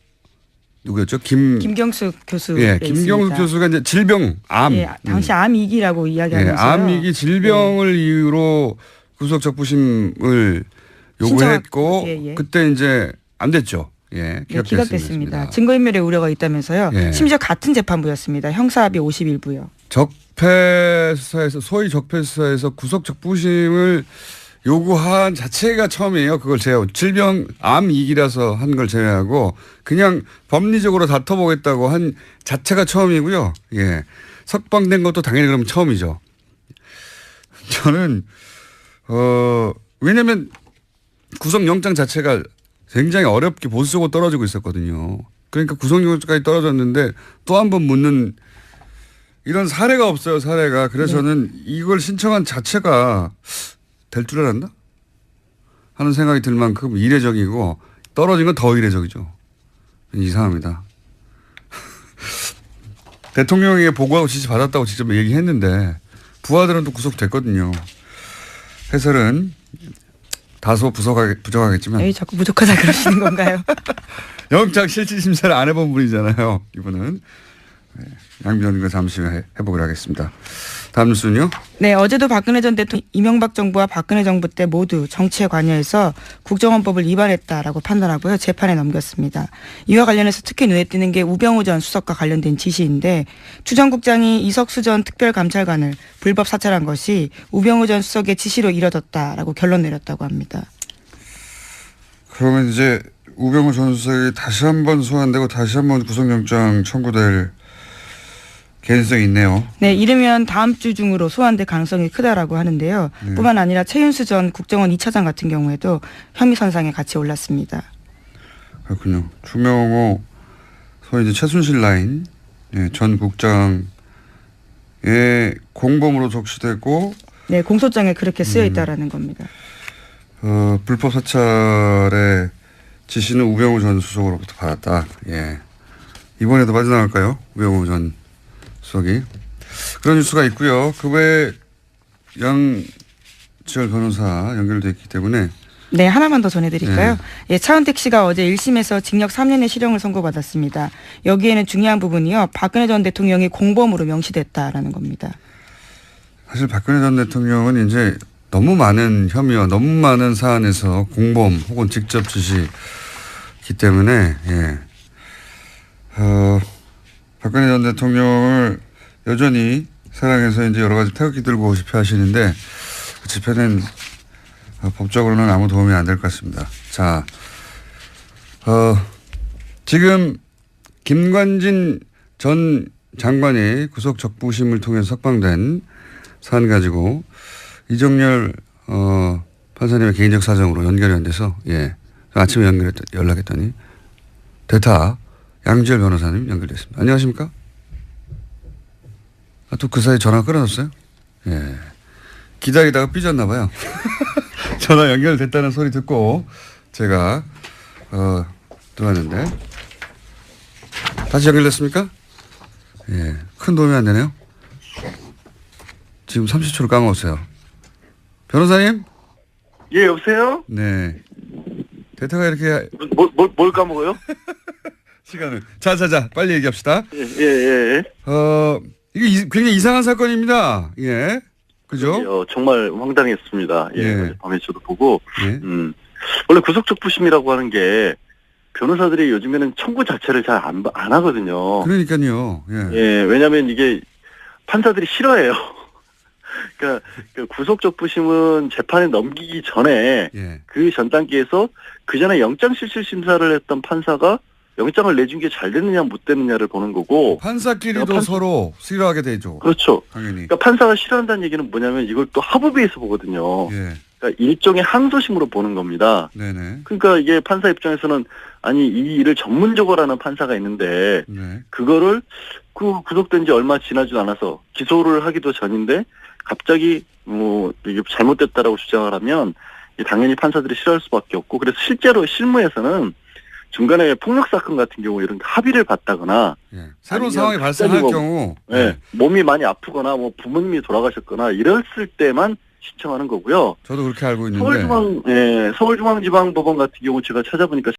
누구였죠? 김경숙 교수. 예, 김경숙 교수가 이제 질병, 암. 예, 당시 암 위기라고 이야기하면서요. 암 위기 질병을 이유로 구속 적부심을 요구했고 그때 이제 안 됐죠. 예, 기각됐습니다. 증거인멸의 우려가 있다면서요. 예. 심지어 같은 재판부였습니다. 형사합의 51부요. 적폐 수사에서 소위 적폐 수사에서 구속 적부심을 요구한 자체가 처음이에요. 그걸 제외하고 질병 암 위기라서 한 걸 제외하고 그냥 법리적으로 다퉈보겠다고 한 자체가 처음이고요. 예, 석방된 것도 당연히 그럼 처음이죠. 저는 왜냐하면 구속영장 자체가 굉장히 어렵게 보수적으로 떨어지고 있었거든요. 그러니까 구속영장까지 떨어졌는데 또 한 번 묻는 이런 사례가 없어요. 사례가. 그래서 저는 이걸 신청한 자체가 될 줄 알았나? 하는 생각이 들 만큼 이례적이고 떨어진 건 더 이례적이죠. 이상합니다. 대통령에게 보고하고 지시 받았다고 직접 얘기했는데 부하들은 또 구속됐거든요. 해설은 다소 부족하겠지만 에이, 자꾸 부족하다 그러시는 건가요? 영장 실질심사를 안 해본 분이잖아요. 이분은. 네, 양변과 잠시 후에 해보기로 하겠습니다. 다음 뉴스는요? 네, 어제도 박근혜 전 대통령 이명박 정부와 박근혜 정부 때 모두 정치에 관여해서 국정원법을 위반했다라고 판단하고요. 재판에 넘겼습니다. 이와 관련해서 특히 눈에 띄는 게 우병우 전 수석과 관련된 지시인데 추 전 국장이 이석수 전 특별감찰관을 불법 사찰한 것이 우병우 전 수석의 지시로 이뤄졌다라고 결론 내렸다고 합니다. 그러면 이제 우병우 전 수석이 다시 한번 소환되고 다시 한번 구속영장 청구될 개연성이 있네요. 네, 이르면 다음 주 중으로 소환될 가능성이 크다라고 하는데요. 네. 뿐만 아니라 최윤수 전 국정원 2차장 같은 경우에도 혐의 선상에 같이 올랐습니다. 그렇군요. 추명호 소위 이제 최순실 라인 전 국장의 공범으로 적시되고 네, 공소장에 그렇게 쓰여 있다라는 겁니다. 불법 사찰의 지시는 우병우 전 수석으로부터 받았다. 예. 이번에도 빠져나갈까요? 우병우 전 수석이. 그런 뉴스가 있고요. 그 외에 양지열 변호사 연결되어 있기 때문에 네, 하나만 더 전해드릴까요? 예, 차은택 씨가 어제 1심에서 징역 3년의 실형을 선고받았습니다. 여기에는 중요한 부분이요. 박근혜 전 대통령이 공범으로 명시됐다라는 겁니다. 사실 박근혜 전 대통령은 이제 너무 많은 혐의와 너무 많은 사안에서 공범 혹은 직접 지시기 때문에 박근혜 전 대통령을 여전히 사랑해서 이제 여러 가지 태극기 들고 집회하시는데 그 집회는 법적으로는 아무 도움이 안 될 것 같습니다. 자, 지금 김관진 전 장관이 구속 적부심을 통해서 석방된 사안 가지고 이정열 판사님의 개인적 사정으로 연결이 안 돼서 아침에 연락했더니 대타 양지열 변호사님 연결됐습니다. 안녕하십니까? 또 그 사이 전화 끊어졌어요? 예. 기다리다가 삐졌나 봐요. 전화 연결됐다는 소리 듣고 제가 들어왔는데 다시 연결됐습니까? 예. 큰 도움이 안 되네요. 지금 30초를 까먹었어요. 변호사님? 예, 여보세요? 네. 대타가 이렇게 뭘 까먹어요? 시간을. 자, 빨리 얘기합시다. 예. 이게 굉장히 이상한 사건입니다. 예. 그죠? 정말 황당했습니다. 예. 밤에 저도 보고. 예. 원래 구속적부심이라고 하는 게 변호사들이 요즘에는 청구 자체를 잘 안 하거든요. 그러니까요. 예, 왜냐면 이게 판사들이 싫어해요. 그러니까 구속적부심은 재판에 넘기기 전에 그 전 단계에서 그 전에 영장실질심사를 했던 판사가 영장을 내준 게 잘 됐느냐 못 됐느냐를 보는 거고 판사끼리도 서로 싫어하게 되죠. 그렇죠. 당연히. 그러니까 판사가 싫어한다는 얘기는 뭐냐면 이걸 또 합의에서 보거든요. 그러니까 일종의 항소심으로 보는 겁니다. 네네. 그러니까 이게 판사 입장에서는 아니 이 일을 전문적으로 하는 판사가 있는데 그거를 구속된 지 얼마 지나지도 않아서 기소를 하기도 전인데 갑자기 이게 잘못됐다라고 주장을 하면 당연히 판사들이 싫어할 수밖에 없고 그래서 실제로 실무에서는 중간에 폭력 사건 같은 경우 이런 합의를 받다거나 새로운 상황이 발생할 경우 몸이 많이 아프거나 부모님이 돌아가셨거나 이랬을 때만 신청하는 거고요. 저도 그렇게 알고 있는데 서울중앙지방법원 같은 경우 제가 찾아보니까